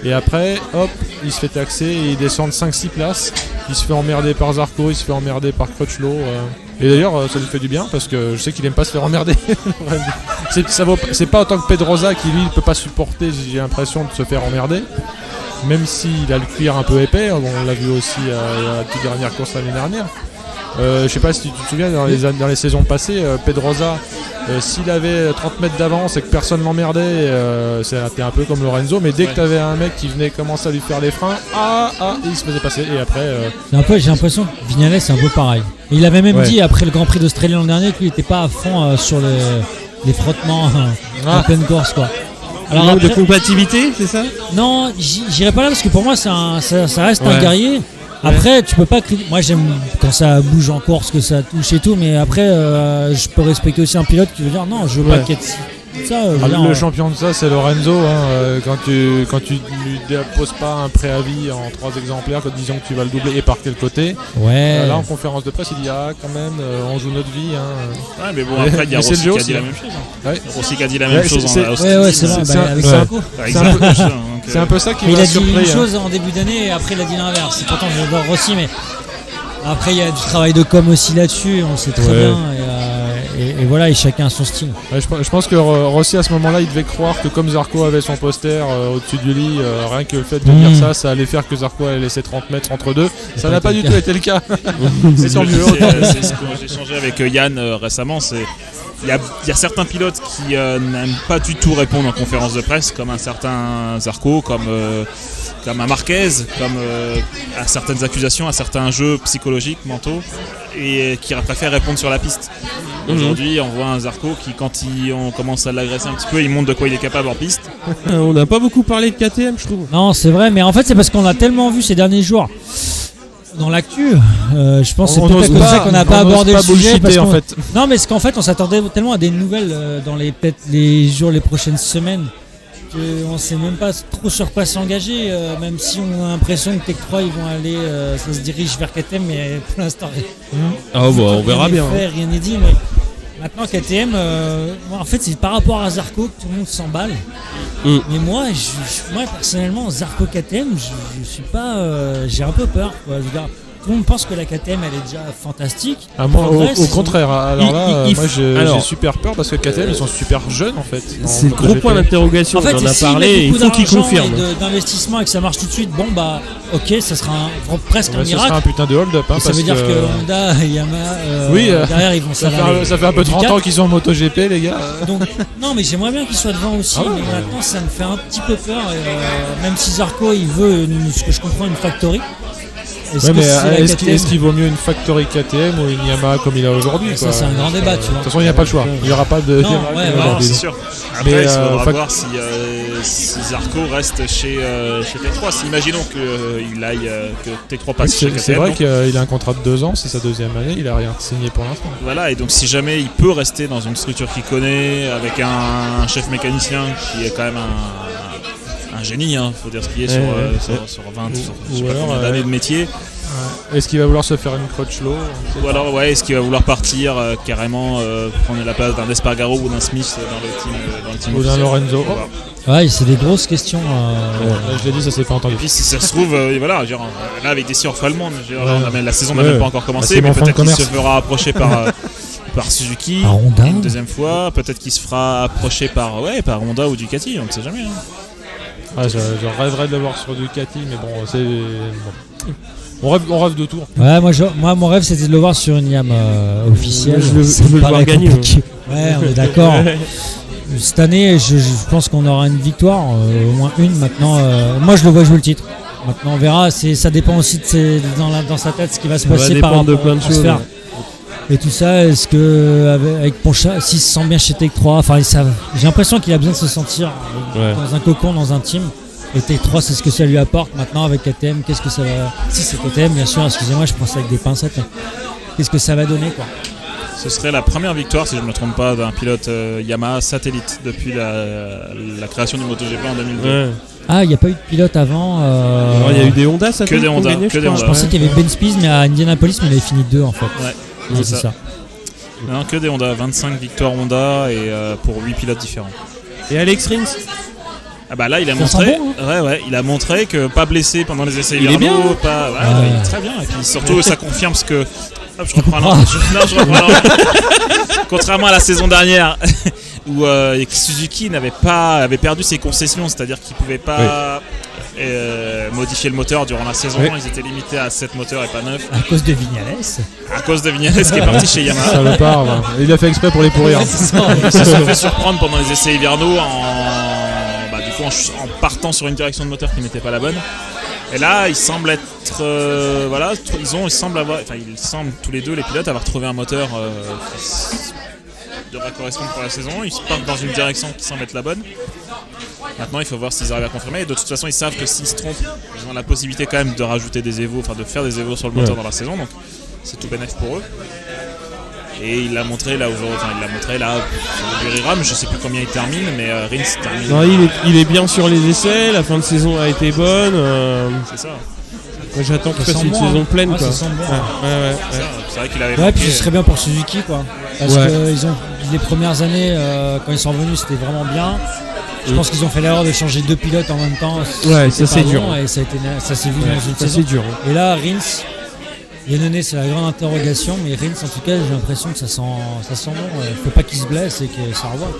Et après, hop, il se fait taxer et il descend de 5-6 places, il se fait emmerder par Zarco, il se fait emmerder par Crutchlow. Et d'ailleurs ça lui fait du bien parce que je sais qu'il aime pas se faire emmerder. C'est pas autant que Pedrosa qui lui il peut pas supporter, j'ai l'impression, de se faire emmerder. Même s'il a le cuir un peu épais, on l'a vu aussi à la toute dernière course l'année dernière. Je sais pas si tu te souviens, dans les saisons passées, Pedrosa, s'il avait 30 mètres d'avance et que personne l'emmerdait, c'était un peu comme Lorenzo, mais dès que tu avais un mec qui venait commencer à lui faire les freins, il se faisait passer. Et après. J'ai l'impression que Vignales c'est un peu pareil. Et il avait même dit après le Grand Prix d'Australie l'an dernier qu'il n'était pas à fond sur les frottements en pleine course, quoi. Alors après, de compatibilité, c'est ça? Non, j'irai pas là parce que pour moi ça reste un guerrier. Après, tu peux pas. Moi, j'aime quand ça bouge en course, que ça touche et tout, mais après, je peux respecter aussi un pilote qui veut dire non, je veux pas qu'il y ait ça. Le champion de ça, c'est Lorenzo. Quand tu lui déposes pas un préavis en 3 exemplaires, quand disons que tu vas le doubler et par quel côté. Là, en conférence de presse, il dit quand même, on joue notre vie. Ouais, mais bon, après, il y a Rossi qui a dit la même chose. Rossi qui a dit la même chose en Australie. C'est avec Zarco. C'est un peu ça qui m'a m'a surpris. Il a dit une chose hein. en début d'année et après il a dit l'inverse. Pourtant j'adore Rossi, mais après il y a du travail de com aussi là-dessus, on le sait très bien. Et voilà, et chacun a son style. Je pense que Rossi à ce moment-là il devait croire que comme Zarco avait son poster au-dessus du lit, rien que le fait de dire ça allait faire que Zarco allait laisser 30 mètres entre deux. Ça n'a pas du tout été le cas. C'est tant mieux. C'est ce que j'ai échangé avec Yann récemment. Il y a certains pilotes qui n'aiment pas du tout répondre en conférence de presse, comme un certain Zarco, comme un Marquez, comme à certaines accusations, à certains jeux psychologiques, mentaux, et qui préfèrent répondre sur la piste. Aujourd'hui, on voit un Zarco qui, quand on commence à l'agresser un petit peu, il montre de quoi il est capable en piste. On n'a pas beaucoup parlé de KTM, je trouve. Non, c'est vrai, mais en fait, c'est parce qu'on a tellement vu ces derniers jours. Dans l'actu, je pense que c'est peut-être comme ça qu'on n'a pas abordé le sujet. En fait. Non, mais c'est qu'en fait, on s'attendait tellement à des nouvelles dans les prochaines semaines qu'on ne sait même pas trop sur quoi s'engager, même si on a l'impression que Tech 3 ils vont aller, ça se dirige vers KTM, mais pour l'instant, on verra bien. Rien n'est dit, mais maintenant KTM, en fait, c'est par rapport à Zarco que tout le monde s'emballe. Mais moi, personnellement, Zarco KTM, je suis pas, j'ai un peu peur, quoi. Je veux dire, tout le monde pense que la KTM elle est déjà fantastique. Moi, au contraire. Alors là, moi j'ai super peur parce que KTM ils sont super jeunes en fait. C'est le gros point d'interrogation. En fait, on en a si parlé et il faut qu'ils confirment. D'investissement et que ça marche tout de suite, bon bah ok, ça sera presque un miracle. Ça sera un putain de hold-up. Ça veut dire que Honda et Yamaha derrière ils vont s'alarmer. Ça fait un peu 30 ans qu'ils sont en MotoGP les gars. Donc, non mais j'aimerais bien qu'ils soient devant aussi, mais maintenant ça me fait un petit peu peur. Même si Zarco il veut, ce que je comprends, une factory. Est-ce Ouais, que mais c'est la est-ce KTM? qu'il vaut mieux une Factory KTM ou une Yamaha comme il a aujourd'hui Ça, quoi. c'est un grand débat, tu vois. De toute façon, il n'y a pas le choix. Il n'y aura pas de Non, Yamaha ouais, qui va ouais. Non, garder. c'est sûr. Après, Mais, il faudra fac- voir si Zarco reste chez T3. Si imaginons qu'il aille, que T3 passe chez KTM. C'est vrai donc, qu'il a un contrat de 2 ans, c'est sa deuxième année, il a rien signé pour l'instant. voilà, et donc si jamais il peut rester dans une structure qu'il connaît, avec un chef mécanicien qui est quand même un génie, faut dire ce qu'il est sur 20 je sais ou pas alors, combien d'années de métier. Est-ce qu'il va vouloir se faire une Crutchlow? Ou alors, ouais, est-ce qu'il va vouloir partir carrément prendre la place d'un Espargaro ou d'un Smith dans le team Ou d'un officiel. Lorenzo? Voilà. Ouais, c'est des grosses questions. Là, je l'ai dit, ça s'est pas entendu. Et puis si ça se trouve, voilà, genre, là avec des Sir Allemande, la saison n'a Ouais. même pas encore commencé, c'est mais mon fonds de peut-être qu'il se commerce. fera approcher par Suzuki Par Honda. une deuxième fois, peut-être qu'il se fera approcher par Honda ou Ducati, on ne sait jamais. Ah, je rêverais de le voir sur Ducati, mais bon, c'est. Bon. On rêve de tout. Ouais, moi, mon rêve, c'était de le voir sur une YAM officielle. Je veux Ça me le voir paraît gagner, compliqué. Ouais, on est d'accord. Cette année, je pense qu'on aura une victoire, au moins une. Maintenant, moi, je le vois jouer le titre. Maintenant, on verra. Ça dépend aussi dans sa tête ce qui va se Ça va passer par dépendre de rapport plein au de choses. transfert. Et tout ça, est-ce que avec Poncha, s'il se sent bien chez Tech 3, enfin, j'ai l'impression qu'il a besoin de se sentir dans un cocon, dans un team. Et Tech 3, c'est ce que ça lui apporte. Maintenant, avec KTM, qu'est-ce que ça va. Si c'est KTM, bien sûr, excusez-moi, je pense avec des pincettes. Qu'est-ce que ça va donner, quoi. Ce serait la première victoire, si je ne me trompe pas, d'un pilote Yamaha satellite depuis la création du MotoGP en 2002. Ouais. Ah, il n'y a pas eu de pilote avant. Alors, il y a eu des Honda, ça Que des Honda, gagné, que des Honda. Je pensais qu'il y avait Ben Spies, mais à Indianapolis, mais il avait fini 2 en fait. Ouais, Ouais, c'est ça. Non, que des Honda, 25 victoires Honda et pour 8 pilotes différents. Et Alex Rins. Ah bah là il a Ça montré, sent bon, il a montré que pas blessé pendant les essais Il est hivernaux, bien. pas, ouais, Ouais. il est très bien. Et puis surtout ça confirme ce que. Hop, je reprends non, je reprends contrairement à la saison dernière où Suzuki avait perdu ses concessions, c'est-à-dire qu'il pouvait pas modifier le moteur durant la saison. Oui. Ils étaient limités à 7 moteurs et pas 9 À cause de Vignales. à cause de Vignales qui est parti chez Yamaha. Salopard, va. Il a fait exprès pour les pourrir. Ils se sont fait surprendre pendant les essais hivernaux en partant sur une direction de moteur qui n'était pas la bonne. Et là, ils semblent être, ils semblent tous les deux les pilotes avoir trouvé un moteur qui devrait correspondre pour la saison. Ils partent dans une direction qui semble être la bonne. Maintenant, il faut voir s'ils arrivent à confirmer. Et de toute façon, ils savent que s'ils se trompent, ils ont la possibilité quand même de rajouter des évos, de faire des évos sur le moteur dans la saison. Donc, c'est tout bénéf pour eux. Et il l'a montré là aujourd'hui, sur le Buriram, je sais plus combien il termine, mais Rins termine. Non, il est bien sur les essais, la fin de saison a été bonne. C'est ça. Moi, j'attends qu'il Ça fasse sent une bon, saison hein. pleine. Ouais, Quoi. ça sent bon. Ouais. C'est vrai qu'il avait Ouais, manqué. puis ce serait bien pour Suzuki, quoi. Parce Ouais. que les premières années, quand ils sont revenus, c'était vraiment bien. Je pense qu'ils ont fait l'erreur de changer 2 pilotes en même temps. Ouais, C'était ça, c'est pas dur. bon, et ça s'est vu dans une Ça saison. c'est dur. Hein. Et là, Rins, Yannone, c'est la grande interrogation, mais Rins, en tout cas, j'ai l'impression que ça sent bon. Faut pas qu'il se blesse et que ça revoie.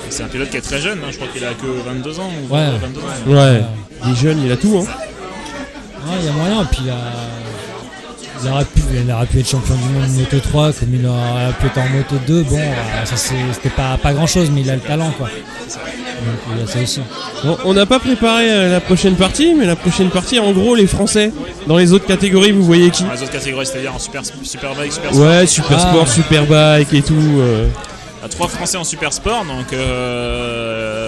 C'est un pilote qui est très jeune, je crois qu'il a que 22 ans. Ou Ouais. 22 ans. Ouais. Il est jeune, il a tout. Hein. Ouais, il y a moyen, et puis il aurait pu être champion du monde Moto 3 comme il aurait pu être en Moto 2. Bon, ça c'était pas grand chose, mais il a le talent, quoi. Donc il y a ça aussi. Bon, on n'a pas préparé la prochaine partie, mais la prochaine partie, en gros, les Français. Dans les autres catégories, vous voyez qui? Dans les autres catégories, c'est-à-dire en Superbike, Super Sport. Ouais, Super Sport, Superbike et tout. Il y a 3 Français en Super Sport, donc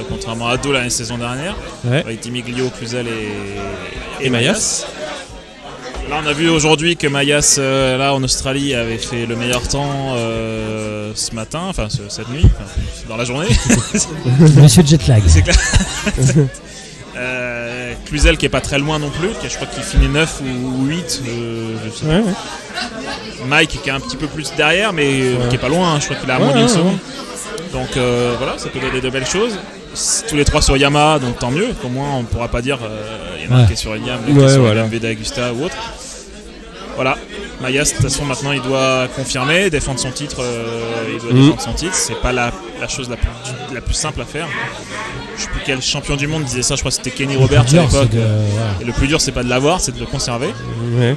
contrairement à 2 la saison dernière, Ouais. avec Dimiglio, Cluzel et Mayas. Là, on a vu aujourd'hui que Mayas, là en Australie, avait fait le meilleur temps ce matin, cette nuit, dans la journée. Monsieur Jetlag. C'est clair. Cluzel qui est pas très loin non plus, je crois qu'il finit 9 ou 8. Je sais pas. Ouais. Mike qui est un petit peu plus derrière, mais qui est pas loin, je crois qu'il a moins d'une seconde. Donc voilà, ça peut donner de belles choses. Tous les 3 sur Yamaha, donc tant mieux. Au moins, on pourra pas dire il y en a un qui est sur Yamaha, qui est sur MV d'Agusta ou autre. Voilà, Mayas, de toute façon, maintenant il doit confirmer, défendre son titre. Défendre son titre. C'est pas la chose la plus simple à faire. Je sais plus quel champion du monde disait ça, je crois que c'était Kenny Roberts à l'époque. Et le plus dur, c'est pas de l'avoir, c'est de le conserver. Ouais.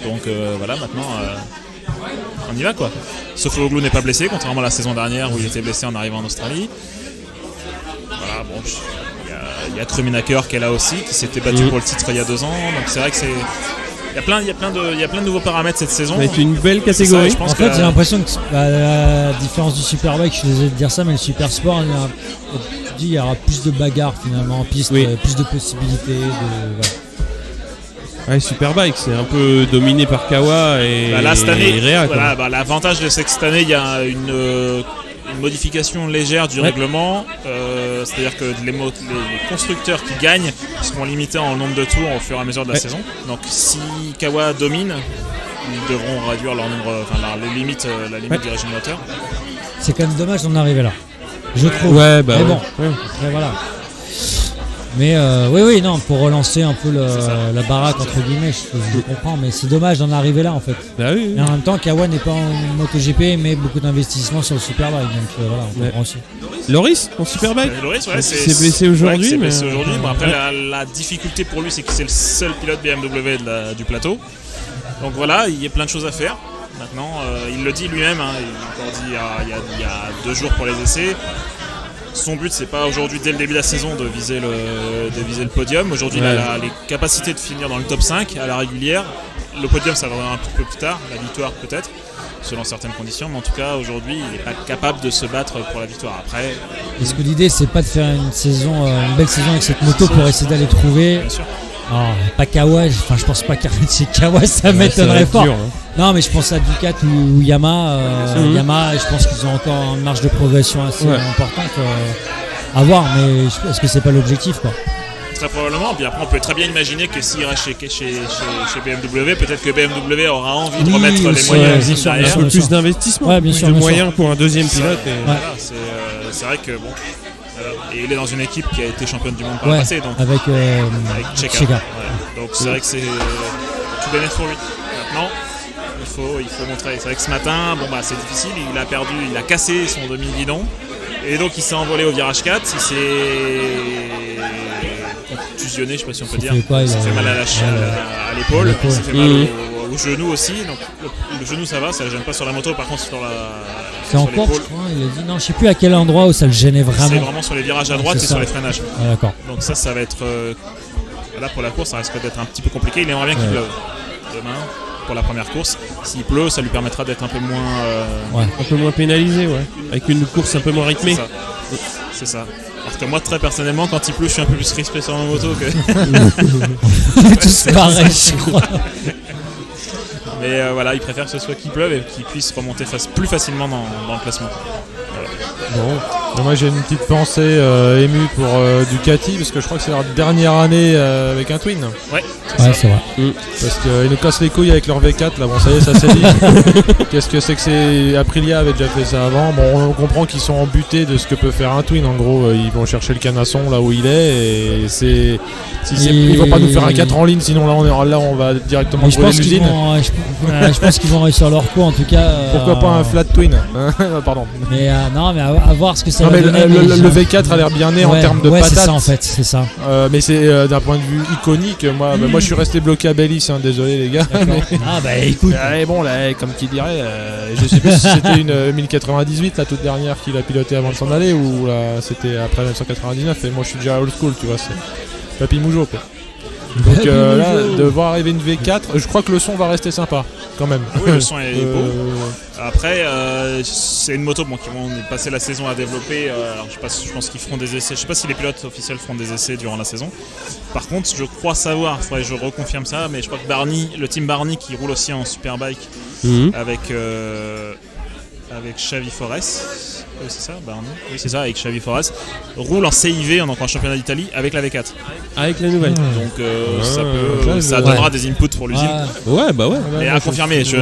Donc voilà, maintenant on y va, quoi. Sofoglou n'est pas blessé, contrairement à la saison dernière où il était blessé en arrivant en Australie. Voilà, bon, il y a Kruminaker qui est là aussi, qui s'était battu pour le titre il y a 2 ans. Donc c'est vrai que Il y a plein de nouveaux paramètres cette saison. Ça va être une belle C'est ça, catégorie. je pense En fait, que- j'ai l'impression que la différence du Superbike, je suis désolé de dire ça, mais le Super Sport, il y aura plus de bagarres finalement en piste, Oui. plus de possibilités. Voilà. Ouais, Superbike, c'est un peu dominé par Kawa et, Bah là, cette année, et Réa, quoi. voilà, l'avantage c'est que cette année il y a une modification légère du Ouais. règlement, c'est-à-dire que les constructeurs qui gagnent seront limités en nombre de tours au fur et à mesure de la Ouais. saison. Donc si Kawa domine, ils devront réduire leur nombre, les limites, la limite Ouais. du régime moteur. C'est quand même dommage d'en arriver là. Je trouve. Ouais, bah Mais ouais. bon, Ouais. après, voilà. Mais oui, non, pour relancer un peu C'est ça. la baraque, entre guillemets, je comprends, mais c'est dommage d'en arriver là en fait. Bah oui, oui. Et en même temps, Kawa n'est pas en MotoGP, mais beaucoup d'investissements sur le Superbike, donc voilà, on Ouais. comprend aussi. Loris en Superbike. Loris, Il s'est blessé aujourd'hui, il s'est mais- blessé aujourd'hui. Bon, après, Ouais. la difficulté pour lui, c'est que c'est le seul pilote BMW du plateau. Donc voilà, il y a plein de choses à faire. Maintenant, il le dit lui-même, hein, il l'a encore dit il y a 2 jours pour les essais. Son but, c'est pas aujourd'hui, dès le début de la saison, de viser le podium. Aujourd'hui, Ouais. il a les capacités de finir dans le top 5 à la régulière. Le podium, ça viendra un petit peu plus tard. La victoire, peut-être, selon certaines conditions. Mais en tout cas, aujourd'hui, il n'est pas capable de se battre pour la victoire. Après, Est-ce que l'idée, c'est pas de faire une belle saison avec cette moto pour essayer d'aller trouver. bien sûr, Pas Kawa, je pense pas qu'arriver chez Kawa, ça Ça va m'étonnerait être fort. dur, hein. Non, mais je pense à Ducat ou Yamaha. Mhm. Yamaha, je pense qu'ils ont encore une marge de progression assez Ouais. importante à voir, mais est-ce que c'est pas l'objectif quoi? très probablement. Puis après, on peut très bien imaginer que s'il reste chez BMW, peut-être que BMW aura envie de Oui, remettre les aussi, moyens bien aussi sûr, derrière. Un peu bien plus sûr. d'investissement, Ouais, bien plus sûr, de bien moyens pour un deuxième pilote. Et... Voilà, c'est vrai que bon. Et il est dans une équipe qui a été championne du monde par le Ouais, passé, donc avec avec Checa. Checa. Ouais. Donc c'est vrai que c'est tout bénéf pour lui. Maintenant, il faut montrer. C'est vrai que ce matin, c'est difficile. Il a cassé son demi-guidon et donc il s'est envolé au virage 4. Il s'est contusionné, je sais pas si on peut dire. fait quoi, Il s'est fait mal à l'épaule. l'épaule. Il s'est fait mal au genou aussi. Donc le genou ça va, ça ne gêne pas sur la moto. Par contre sur c'est en sur Corse, je l'épaule, crois. Il a dit non, je sais plus à quel endroit où ça le gênait c'est vraiment. vraiment sur les virages à droite C'est et ça. sur les freinages. Ah, d'accord. Donc ça va être... là pour la course, ça risque d'être un petit peu compliqué. Il aimerait bien qu'il pleuve demain pour la première course. S'il pleut, ça lui permettra d'être un peu moins... Un peu moins pénalisé, ouais. Avec une course un peu moins rythmée. C'est ça. Parce que moi, très personnellement, quand il pleut, je suis un peu plus crispé sur ma moto que... On est tous pareils, je crois. Mais voilà, il préfère que ce soit qu'il pleuve et qu'il puisse remonter plus facilement dans le classement. Bon, moi j'ai une petite pensée émue pour Ducati parce que je crois que c'est leur dernière année avec un Twin. Ouais, Ouais, c'est vrai. Parce qu'ils nous cassent les couilles avec leur V4 là, bon ça y est, ça c'est dit. Qu'est-ce que c'est que c'est. Aprilia avait déjà fait ça avant. Bon, on comprend qu'ils sont embutés de ce que peut faire un Twin. En gros, ils vont chercher le canasson là où il est et c'est. Ils vont pas nous faire un 4 en ligne, sinon là on va directement Mais je brûler pense qu'ils l'usine. vont, je pense qu'ils vont réussir leur coup en tout cas. Pourquoi pas un flat Twin Pardon. Mais non, mais à voir ce que ça Non va mais donner. le V4 a l'air bien né en termes de c'est patates. ça en fait, c'est ça. Mais c'est d'un point de vue iconique. Moi je suis resté bloqué à Bellis, hein, désolé les gars. Mais... Ah bah écoute. bon là, comme qui dirait, je sais plus si c'était une 1098 la toute dernière qu'il a pilotée avant de s'en aller ou là, c'était après 1999. Et moi je suis déjà old school, tu vois, c'est Papy Mougeot quoi. Donc là, de voir arriver une V4, je crois que le son va rester sympa quand même. Oui, le son est beau. Après, c'est une moto qui vont passer la saison à développer. Alors, je pense qu'ils feront des essais. Je sais pas si les pilotes officiels feront des essais durant la saison. Par contre, je crois savoir, faudrait que je reconfirme ça, mais je crois que le team Barney qui roule aussi en Superbike avec Xavi Forest. Oui, c'est ça, Barney. Oui, c'est ça, avec Xavi Forest. Roule en CIV, donc en championnat d'Italie, avec la V4. Avec la nouvelle. Donc ça donnera des inputs pour l'usine. Ouais, bah ouais. Et à confirmer, je sais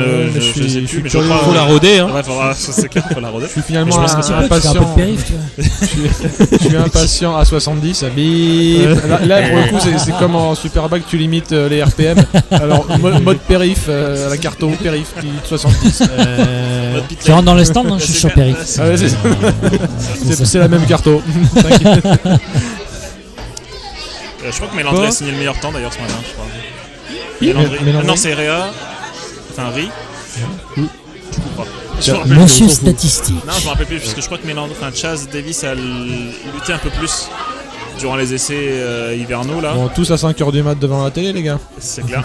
plus, mais je curieux. crois. Faut la roder, hein. Ouais, c'est clair, faut la roder. Je suis finalement Mais je pense que Tu fais un peu de impatient. périph', tu vois. Je suis impatient à 70. Bip. Là pour le coup c'est comme en Superbike, tu limites les RPM. Alors mode périph, à la carte périph qui 70. Tu rentres dans le stand, non, je suis sur périph'. Ah ouais, c'est la même carte. Je crois que Mélandré a signé le meilleur temps d'ailleurs ce matin, je crois. Mélandré. Non, c'est Réa. Enfin, Ri. Monsieur statistique. Non, je me rappelle plus, parce que je crois que Chaz Davis a lutté un peu plus durant les essais hivernaux là. Bon, tous à 5h du mat devant la télé, les gars. C'est clair.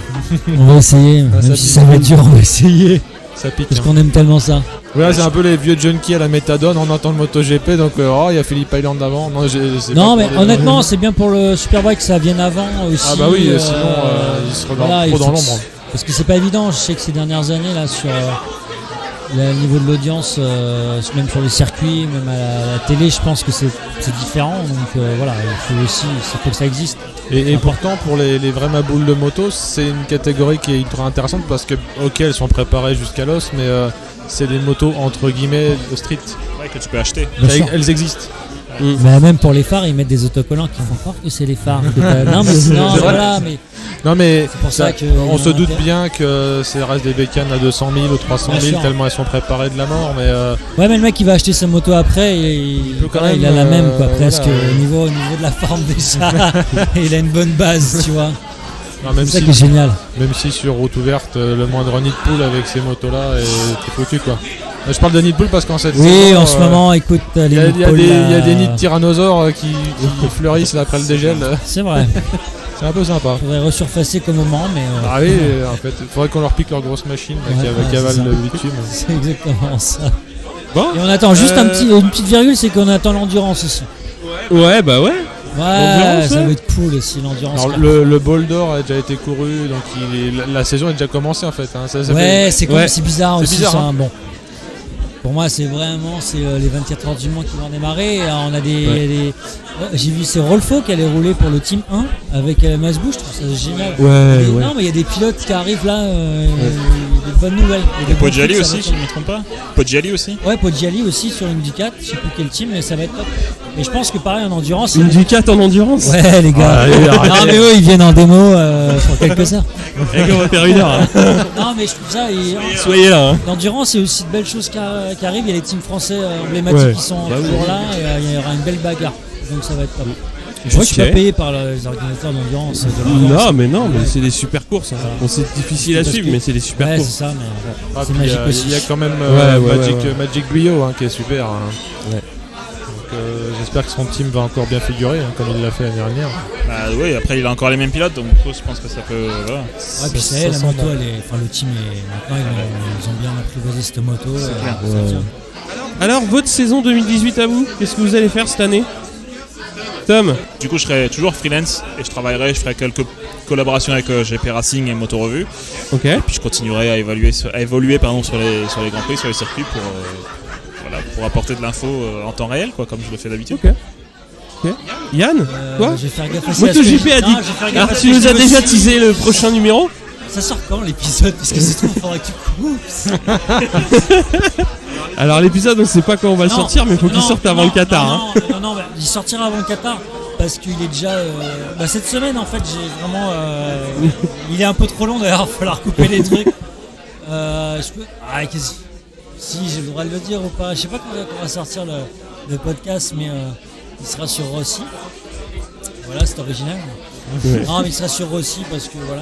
On va essayer, Ah, même ça si pique. ça va être dur, on va essayer. Ça pique. Parce qu'on aime tellement ça. Ouais, c'est un peu les vieux junkies à la méthadone, on entend le MotoGP, donc il y a Philippe Island avant. Non, c'est Non, pas mais pour les- honnêtement, c'est bien pour le Superbike que ça vienne avant aussi. Ah bah oui, sinon il serait voilà, trop il dans faut que- l'ombre. Parce que c'est pas évident, je sais que ces dernières années, là, sur le niveau de l'audience, même sur les circuits, même à la télé, je pense que c'est différent. Donc voilà, il faut aussi, il faut que ça existe. Et pourtant, pour les vrais maboules de moto, c'est une catégorie qui est ultra intéressante parce que, ok, elles sont préparées jusqu'à l'os, mais c'est des motos entre guillemets street. Ouais, que tu peux acheter. Bien sûr. Elles existent. Mais même pour les phares, ils mettent des autocollants qui font croire que c'est les phares. Non, mais non, C'est vrai. voilà, mais Non, mais c'est pour ça que on se doute intérêt. bien que c'est reste des bécanes à 200 000 ou 300 Bien 000 sûr. tellement elles sont préparées de la mort, mais Ouais, mais le mec il va acheter sa moto après, peut quand voilà, il même, a la même quoi, voilà, presque au niveau de la forme déjà. Et il a une bonne base, tu vois. non, même, C'est ça si, qui est génial. même si sur route ouverte, le moindre nid de poule avec ces motos-là, t'es foutu quoi. Je parle de nid de poule parce qu'en cette Oui, saison, en ce moment, écoute, les il y a Nippoles, des nids de tyrannosaures qui fleurissent là, après le dégel. C'est vrai. C'est un peu sympa. Faudrait resurfacer comme moment, mais Ah oui, en fait, il faudrait qu'on leur pique leur grosse machine là, Ouais, qui c'est avale ça. le bitume. c'est exactement ça. Bon. Et on attend juste une petite virgule, c'est qu'on attend l'endurance aussi. Ouais, bah ouais. Ouais, L'endurance, ça ouais. va être cool aussi l'endurance. Alors le bol d'or a déjà été couru, donc la saison est déjà commencée en fait. Hein. Ça Ouais, c'est Ouais. c'est bizarre C'est aussi bizarre, ça. hein. Bon. Pour moi, c'est les 24 heures du Mans qui vont démarrer. On a des j'ai vu c'est Rolfo qui allait rouler pour le team 1 avec Masbou, je trouve ça génial. Ouais, Et ouais. non, mais il y a des pilotes qui arrivent là, des bonnes nouvelles. Et Poggiali aussi, si je ne me trompe pas. Poggiali aussi. Ouais, Poggiali aussi sur une Ducat, je sais plus quel team, mais ça va être top. Et je pense que pareil en endurance. Une Ducat en endurance. Ouais, les gars. Ah, allez, arrêtez. Non, mais eux, ils viennent en démo pour quelques heures. Les gars, on va faire une heure. Hein. Non, mais je trouve ça. Soyez là. Hein. L'endurance, il y a aussi de belles choses qui arrivent. Il y a les teams français emblématiques Ouais. qui sont Bah oui. toujours là et il y aura une belle bagarre. Donc ça va être top. Je suis Ok. pas payé par les organisateurs d'endurance. de l'endurance. Non, mais non, mais c'est des super courses. Hein. Bon, c'est difficile à Parce suivre, que- mais c'est des super Ouais, c'est courses. ça, mais Ah, c'est puis magique aussi. Il y a quand même Ouais, Magic Guyot hein, qui est super. Hein. Ouais. Donc, j'espère que son team va encore bien figurer, hein, comme il l'a fait l'année dernière. Bah oui, après il a encore les mêmes pilotes, donc je pense que ça peut. Voilà. Ouais, puis ça y est, la moto, le team est maintenant ils ont bien apprivoisé cette moto. clair. Ça tient. Alors, votre saison 2018 à vous, qu'est-ce que vous allez faire cette année Tom? Du coup, je serai toujours freelance et je ferai quelques collaborations avec GP Racing et Moto Revue. Ok. Puis je continuerai à évoluer sur les grands prix, sur les circuits pour apporter de l'info en temps réel, quoi, comme je le fais d'habitude. Ok. Yann? Quoi? Je vais faire gaffe aussi à ce que MotoGP je- a Non, dit. je vais faire gaffe Alors, à ce tu que nous je as dis déjà aussi. teasé le prochain numéro? Ça sort quand l'épisode? Parce que c'est trop, il faudra que tu coupes. Alors, l'épisode, on sait pas quand on va le Non, sortir, mais il faut qu'il non, sorte avant non, le Qatar. Non, hein. non, bah, il sortira avant le Qatar parce qu'il est déjà. Cette semaine, en fait, j'ai vraiment. Il est un peu trop long d'ailleurs, il va falloir couper les trucs. Je peux. Si j'ai le droit de le dire ou pas. Je sais pas quand on va sortir le podcast, mais il sera sur Rossi. Voilà, c'est original. Ouais. Non, mais il sera sur Rossi parce que voilà,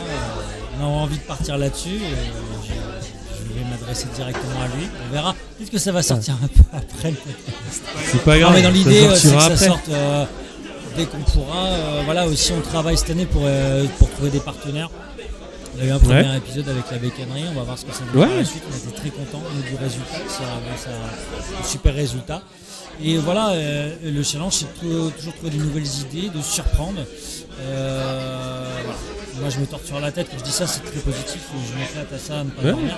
on a envie de partir là-dessus. Je vais m'adresser directement à lui. On verra. Peut-être que ça va sortir un peu après le podcast. C'est pas grave. Non, mais dans ça l'idée, c'est que sortira ça après. sorte dès qu'on pourra. Voilà, aussi, on travaille cette année pour trouver des partenaires. On a eu un premier épisode avec la bécannerie. On va voir ce que ça donne par la suite. On était très contents du résultat. C'est un super résultat. Et voilà, le challenge, c'est toujours trouver des nouvelles idées, de surprendre. Voilà. Moi, je me torture la tête quand je dis ça, c'est très positif. Je m'éclate à ça, à ne pas dormir.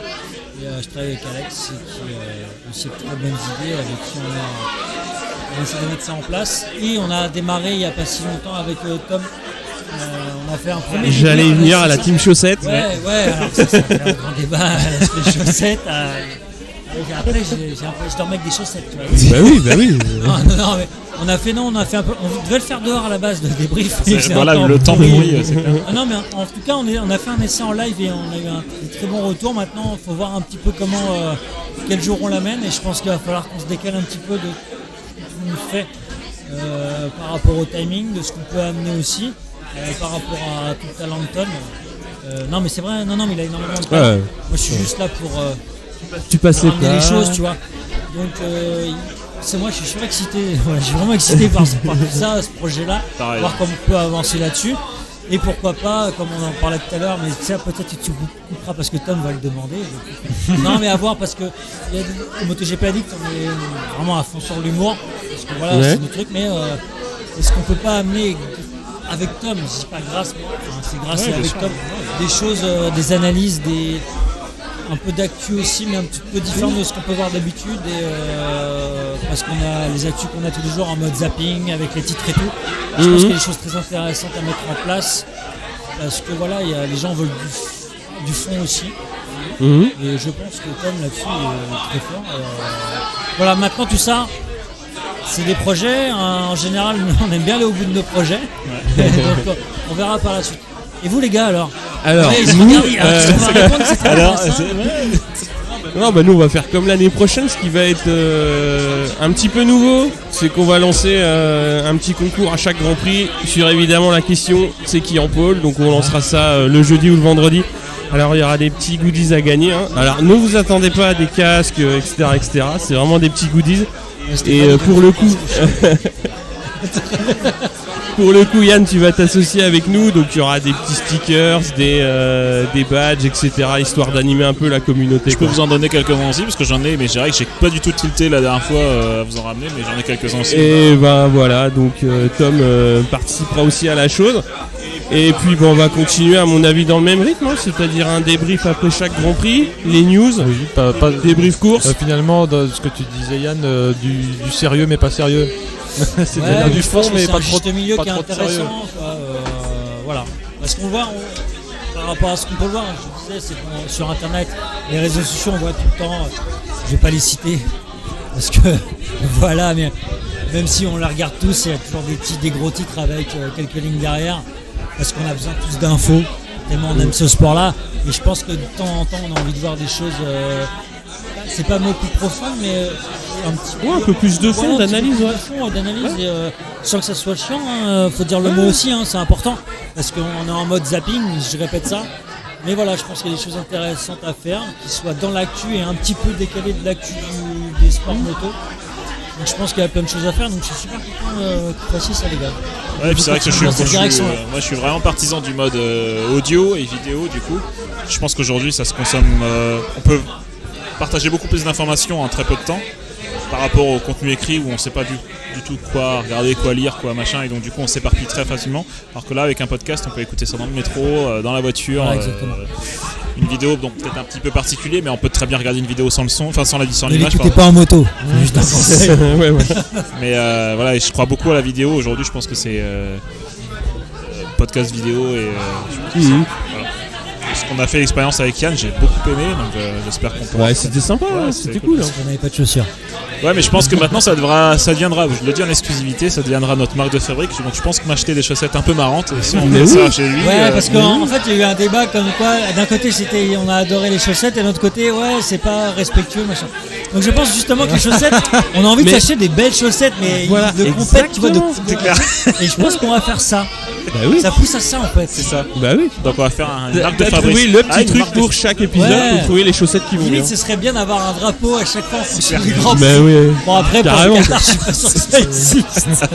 Et je travaille avec Alex, qui aussi a de très bonnes idées, avec qui on a essayé de mettre ça en place. Et on a démarré il n'y a pas si longtemps avec Tom. On a fait un premier. J'allais y vidéo, venir à la team chaussette. Ouais, alors ça fait un grand débat, les chaussettes. Après, je dormais avec des chaussettes, tu vois. Bah oui. Non, mais on a fait un peu. On devait le faire dehors à la base, le débrief. Voilà, le temps de bruit, c'est clair. Non, mais en tout cas, on a fait un essai en live et on a eu des très bons retours. Maintenant, il faut voir un petit peu quel jour on l'amène. Et je pense qu'il va falloir qu'on se décale un petit peu de ce qu'on nous fait par rapport au timing, de ce qu'on peut amener aussi, par rapport à tout Talenton. Non, mais c'est vrai, non, mais il a énormément de talent. Ouais. Moi, je suis juste là pour. Tu passes les Ramener les plats. choses, tu vois. Donc moi je suis surexcité, voilà, je suis vraiment excité par tout ça, ce projet-là, Pareil. voir comment on peut avancer là-dessus. Et pourquoi pas, comme on en parlait tout à l'heure, mais ça peut-être tu couperas parce que Tom va le demander. Non mais à voir parce que il y a des MotoGP Addict, on est vraiment à fond sur l'humour, parce que voilà, c'est le truc, mais est-ce qu'on peut pas amener avec Tom, je dis pas grâce, c'est grâce et avec Tom, des choses, des analyses, un peu d'actu aussi, mais un petit peu différent de ce qu'on peut voir d'habitude, parce qu'on a les actus qu'on a tous les jours en mode zapping avec les titres et tout. Je pense qu'il y a des choses très intéressantes à mettre en place, parce que voilà, les gens veulent du fond aussi. Et je pense que Tom là-dessus est très fort. Voilà, maintenant tout ça, c'est des projets. En général, on aime bien aller au bout de nos projets. Donc, on verra par la suite. Et vous les gars alors Non, bah nous on va faire comme l'année prochaine, ce qui va être un petit peu nouveau, c'est qu'on va lancer un petit concours à chaque Grand Prix sur évidemment la question c'est qui en pôle, donc on lancera ça le jeudi ou le vendredi. Alors il y aura des petits goodies à gagner, hein. Alors ne vous attendez pas à des casques, etc. C'est vraiment des petits goodies. Et pour le coup... Pour le coup, Yann, tu vas t'associer avec nous, donc il y aura des petits stickers, des badges, etc., histoire d'animer un peu la communauté. Je peux vous en donner quelques-uns aussi, parce que j'en ai, mais j'ai pas du tout tilté la dernière fois à vous en ramener, mais j'en ai quelques-uns aussi. Et ben voilà, donc Tom participera aussi à la chose. Et puis on va continuer à mon avis dans le même rythme, hein, c'est-à-dire un débrief après chaque Grand Prix, les news, pas débrief course. Finalement, dans ce que tu disais Yann, du sérieux mais pas sérieux. C'est du fond mais pas trop. C'est un milieu pas qui est trop intéressant, quoi, voilà. Parce qu'on voit, par rapport à ce qu'on peut voir, je disais, c'est que sur internet, les réseaux sociaux, on voit tout le temps, je vais pas les citer, parce que voilà, mais même si on la regarde tous, il y a toujours des gros titres avec quelques lignes derrière, parce qu'on a besoin tous d'infos, tellement on aime ce sport-là, et je pense que de temps en temps, on a envie de voir des choses, c'est pas mot plus profond, mais un peu plus de fond, d'analyse, et, sans que ça soit chiant, hein, faut dire le mot aussi, hein, c'est important, parce qu'on est en mode zapping, je répète ça. Mais voilà, je pense qu'il y a des choses intéressantes à faire, qui soient dans l'actu et un petit peu décalées de l'actu des sports moto. Donc je pense qu'il y a plein de choses à faire, donc je suis super content que vous fassiez ça, les gars. Ouais, et puis c'est vrai que moi je suis vraiment partisan du mode audio et vidéo, du coup. Je pense qu'aujourd'hui ça se consomme, on peut partager beaucoup plus d'informations en très peu de temps par rapport au contenu écrit où on sait pas du tout quoi regarder, quoi lire, quoi machin, et donc du coup on s'éparpille très facilement, alors que là avec un podcast on peut écouter ça dans le métro, dans la voiture, une vidéo donc peut-être un petit peu particulier, mais on peut très bien regarder une vidéo sans le son, enfin sans l'image. Ne l'écoutez pas en moto, juste un conseil. Ouais. Mais voilà, et je crois beaucoup à la vidéo aujourd'hui, je pense que c'est podcast vidéo et voilà. Ce qu'on a fait l'expérience avec Yann, j'ai beaucoup aimé, donc j'espère qu'on pourra. Ouais, c'était sympa, c'était cool. On n'avait pas de chaussures. Ouais, mais je pense que maintenant ça deviendra, je le dis en exclusivité, ça deviendra notre marque de fabrique. Donc je pense que m'acheter des chaussettes un peu marrantes, et si on met ça chez lui. Ouais, parce qu'en fait il y a eu un débat comme quoi, d'un côté on a adoré les chaussettes, et de l'autre côté, ouais, c'est pas respectueux, machin. Donc je pense justement que les chaussettes, on a envie de s'acheter des belles chaussettes, mais voilà, de compète, tu vois, c'est clair. Et je pense qu'on va faire ça. Bah oui. Ça pousse à ça en fait. C'est ça. Bah oui. Donc on va faire une marque de T'as fabrique. trouvé le petit truc pour chaque épisode, pour trouver les chaussettes qui vont bien. Limite, ce serait bien d'avoir un drapeau à chaque fois en fonction du grand. Bah oui. Bon après, carrément. pour le Qatar, je suis pas sûr que ça existe.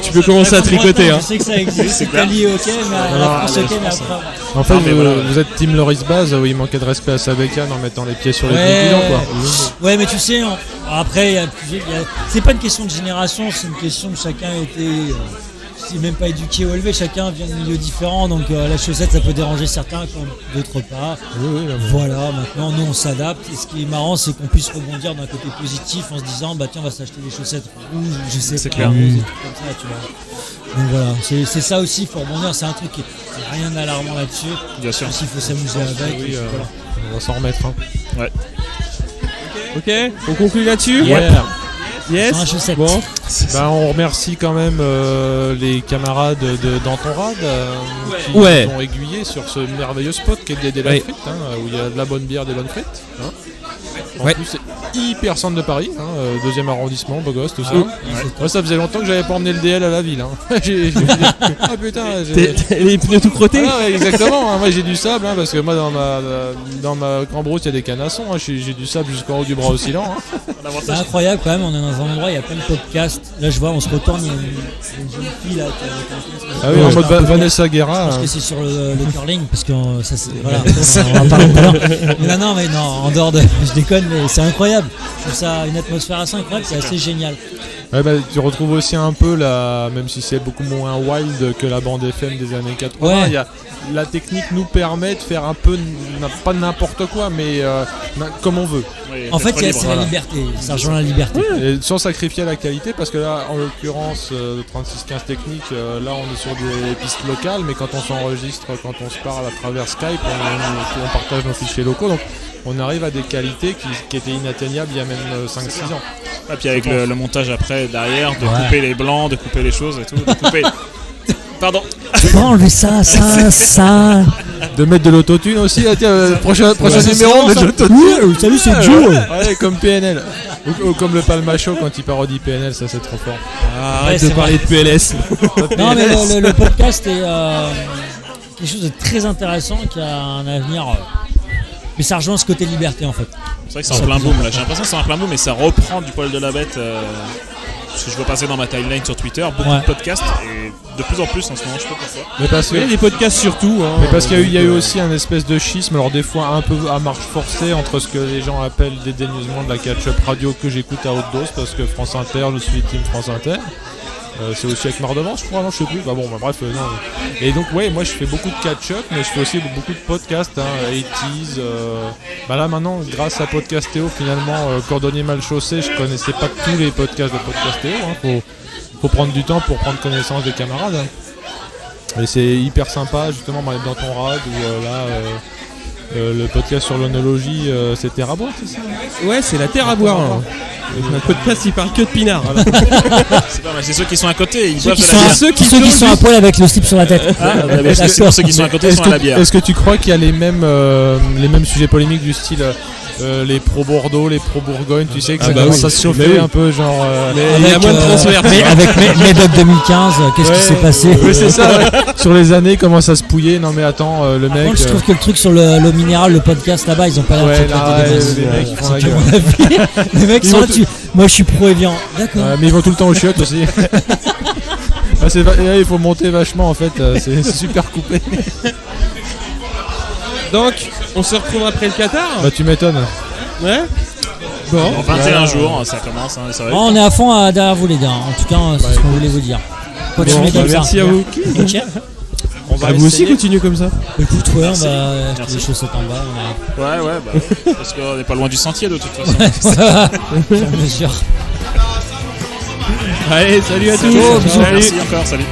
Tu peux commencer à tricoter, hein. Je sais que ça existe. L'Italie, ok, mais la France, ok, mais après. En fait, vous êtes team Loris Baz où il manquait de respect à Sabekan en mettant les pieds sur les bidons, quoi. Ouais, mais tu sais, après, c'est pas une question de génération, c'est une question de chacun était. C'est même pas éduqué ou élevé, chacun vient de milieux différents, donc la chaussette ça peut déranger certains comme d'autres pas. Voilà, maintenant nous on s'adapte, et ce qui est marrant c'est qu'on puisse rebondir d'un côté positif en se disant bah tiens on va s'acheter des chaussettes rouges, je sais c'est pas, clair. des trucs comme ça, tu vois. Donc voilà, c'est ça aussi, il faut rebondir, c'est un truc qui est rien d'alarmant là-dessus. Bien sûr. Aussi, il faut s'amuser avec. Oui, voilà. on va s'en remettre. Hein. Ouais. Ok, on conclut là-dessus. Yep. Yes. Sans la chaussette. Bon. On remercie quand même les camarades d'Antonrad qui nous ont aiguillé sur ce merveilleux spot qui est des Frites, où il y a de la bonne bière, des bonnes frites. Hein. En plus, hyper centre de Paris, hein, 2e arrondissement, beau gosse, tout ça. Ah. Moi, ça faisait longtemps que j'avais pas emmené le DL à la ville. Hein. Ah putain, Les pneus tout crottés. Ah, ouais, exactement, hein. Moi j'ai du sable, hein, parce que moi dans ma cambrousse il y a des canassons, hein. J'ai du sable jusqu'en haut du bras oscillant. Hein. C'est incroyable quand même, on est dans un endroit, il y a plein de podcasts. Là je vois, on se retourne, il y a une jeune fille là. Ah oui, en mode Vanessa Guerra. Je pense que c'est sur le curling, parce que ça c'est. Voilà, on va parler tout à l'heure. Mais non, en dehors de. Je déconne, mais c'est incroyable. Je trouve ça une atmosphère assez incroyable, c'est assez génial. Ouais, bah, tu retrouves aussi un peu même si c'est beaucoup moins wild que la bande FM des années 80, Ouais. La technique nous permet de faire un peu, pas n'importe quoi, mais comme on veut. Oui, En fait, d'être libre, c'est voilà. la liberté, ça rejoint la liberté. Et sans sacrifier la qualité, parce que là, en l'occurrence, le 3615 technique, là on est sur des pistes locales, mais quand on s'enregistre, quand on se parle à travers Skype, on partage nos fichiers locaux, donc on arrive à des qualités qui étaient inatteignables il y a même 5-6 ans. Et puis avec le montage après, derrière, de couper les blancs, de couper les choses et tout, de couper... Pardon. Tu peux enlever ça. De mettre de l'autotune aussi, là, tiens, prochain numéro, on met de l'autotune. Salut, c'est Joe. Ouais, comme PNL. Ou comme le Palmacho quand il parodie PNL, ça c'est trop fort. Arrête Ouais, de c'est parler de PLS. Non, mais le podcast est quelque chose de très intéressant qui a un avenir. Mais ça rejoint ce côté liberté en fait. C'est vrai que c'est en plein boom là, j'ai l'impression que c'est en plein boom mais ça reprend du poil de la bête. Parce que je vois passer dans ma timeline sur Twitter beaucoup de podcasts et de plus en plus en ce moment, je sais pas pourquoi. Mais parce que, Il y a des podcasts surtout. Hein, mais parce qu'il y a eu aussi un espèce de schisme, alors des fois un peu à marche forcée entre ce que les gens appellent dédaigneusement de la catch-up radio que j'écoute à haute dose parce que France Inter, je suis team France Inter. C'est aussi avec Mardevant, je crois, non, je sais plus. Bah bon, bah bref, non. Et donc, ouais, moi je fais beaucoup de catch-up, mais je fais aussi beaucoup de podcasts, hein, 80s. Bah là maintenant, grâce à Podcastéo, finalement, Cordonnier mal chaussé, je connaissais pas tous les podcasts de Podcastéo. Hein, faut prendre du temps pour prendre connaissance des camarades. Hein. Et c'est hyper sympa, justement, dans ton rad, où le podcast sur l'onologie, c'est Terre à boire, c'est ça? Ouais, c'est la terre à boire. Hein. Un podcast, il parle que de pinard. C'est pas mal, c'est ceux qui sont à côté, ils boivent de Ceux la bière. qui sont à poil avec le slip sur la tête. Ceux qui sont à côté sont à la bière. Est-ce que tu crois qu'il y a les mêmes sujets polémiques du style les pro Bordeaux, les pro Bourgogne, tu sais que ça commence à se chauffer un peu, genre. Mais il y a moins de transfert. Mais avec Médoc 2015, qu'est-ce qui s'est passé? Oui, c'est ça. Ouais. Sur les années, comment ça se pouiller? Non, mais attends, le Par mec. contre, je trouve que le truc sur l'eau minérale, le podcast là-bas, ils ont pas l'air de s'éclater des masses. les mecs, ils font la C'est gueule. mon avis. Les mecs Ils sont vont là, moi je suis pro Evian. D'accord. Mais ils vont tout le temps aux chiottes aussi. Il faut monter vachement en fait, c'est super coupé. Donc, on se retrouve après le Qatar. Bah, tu m'étonnes. Ouais. Bon. En 21 jours, ça commence, hein, ça va. On est à fond derrière vous les gars. En tout cas, c'est ce qu'on voulait vous dire. Continuez Bon, comme ça. merci à vous. Et tiens, On va À vous aussi, essayer. continuez comme ça. écoute, ouais, on Merci. va acheter Merci. des chaussettes en bas. Ouais, bah, parce qu'on n'est pas loin du sentier de toute façon. Bien sûr. Allez, salut à tous. Bisous. Salut. Merci encore, salut.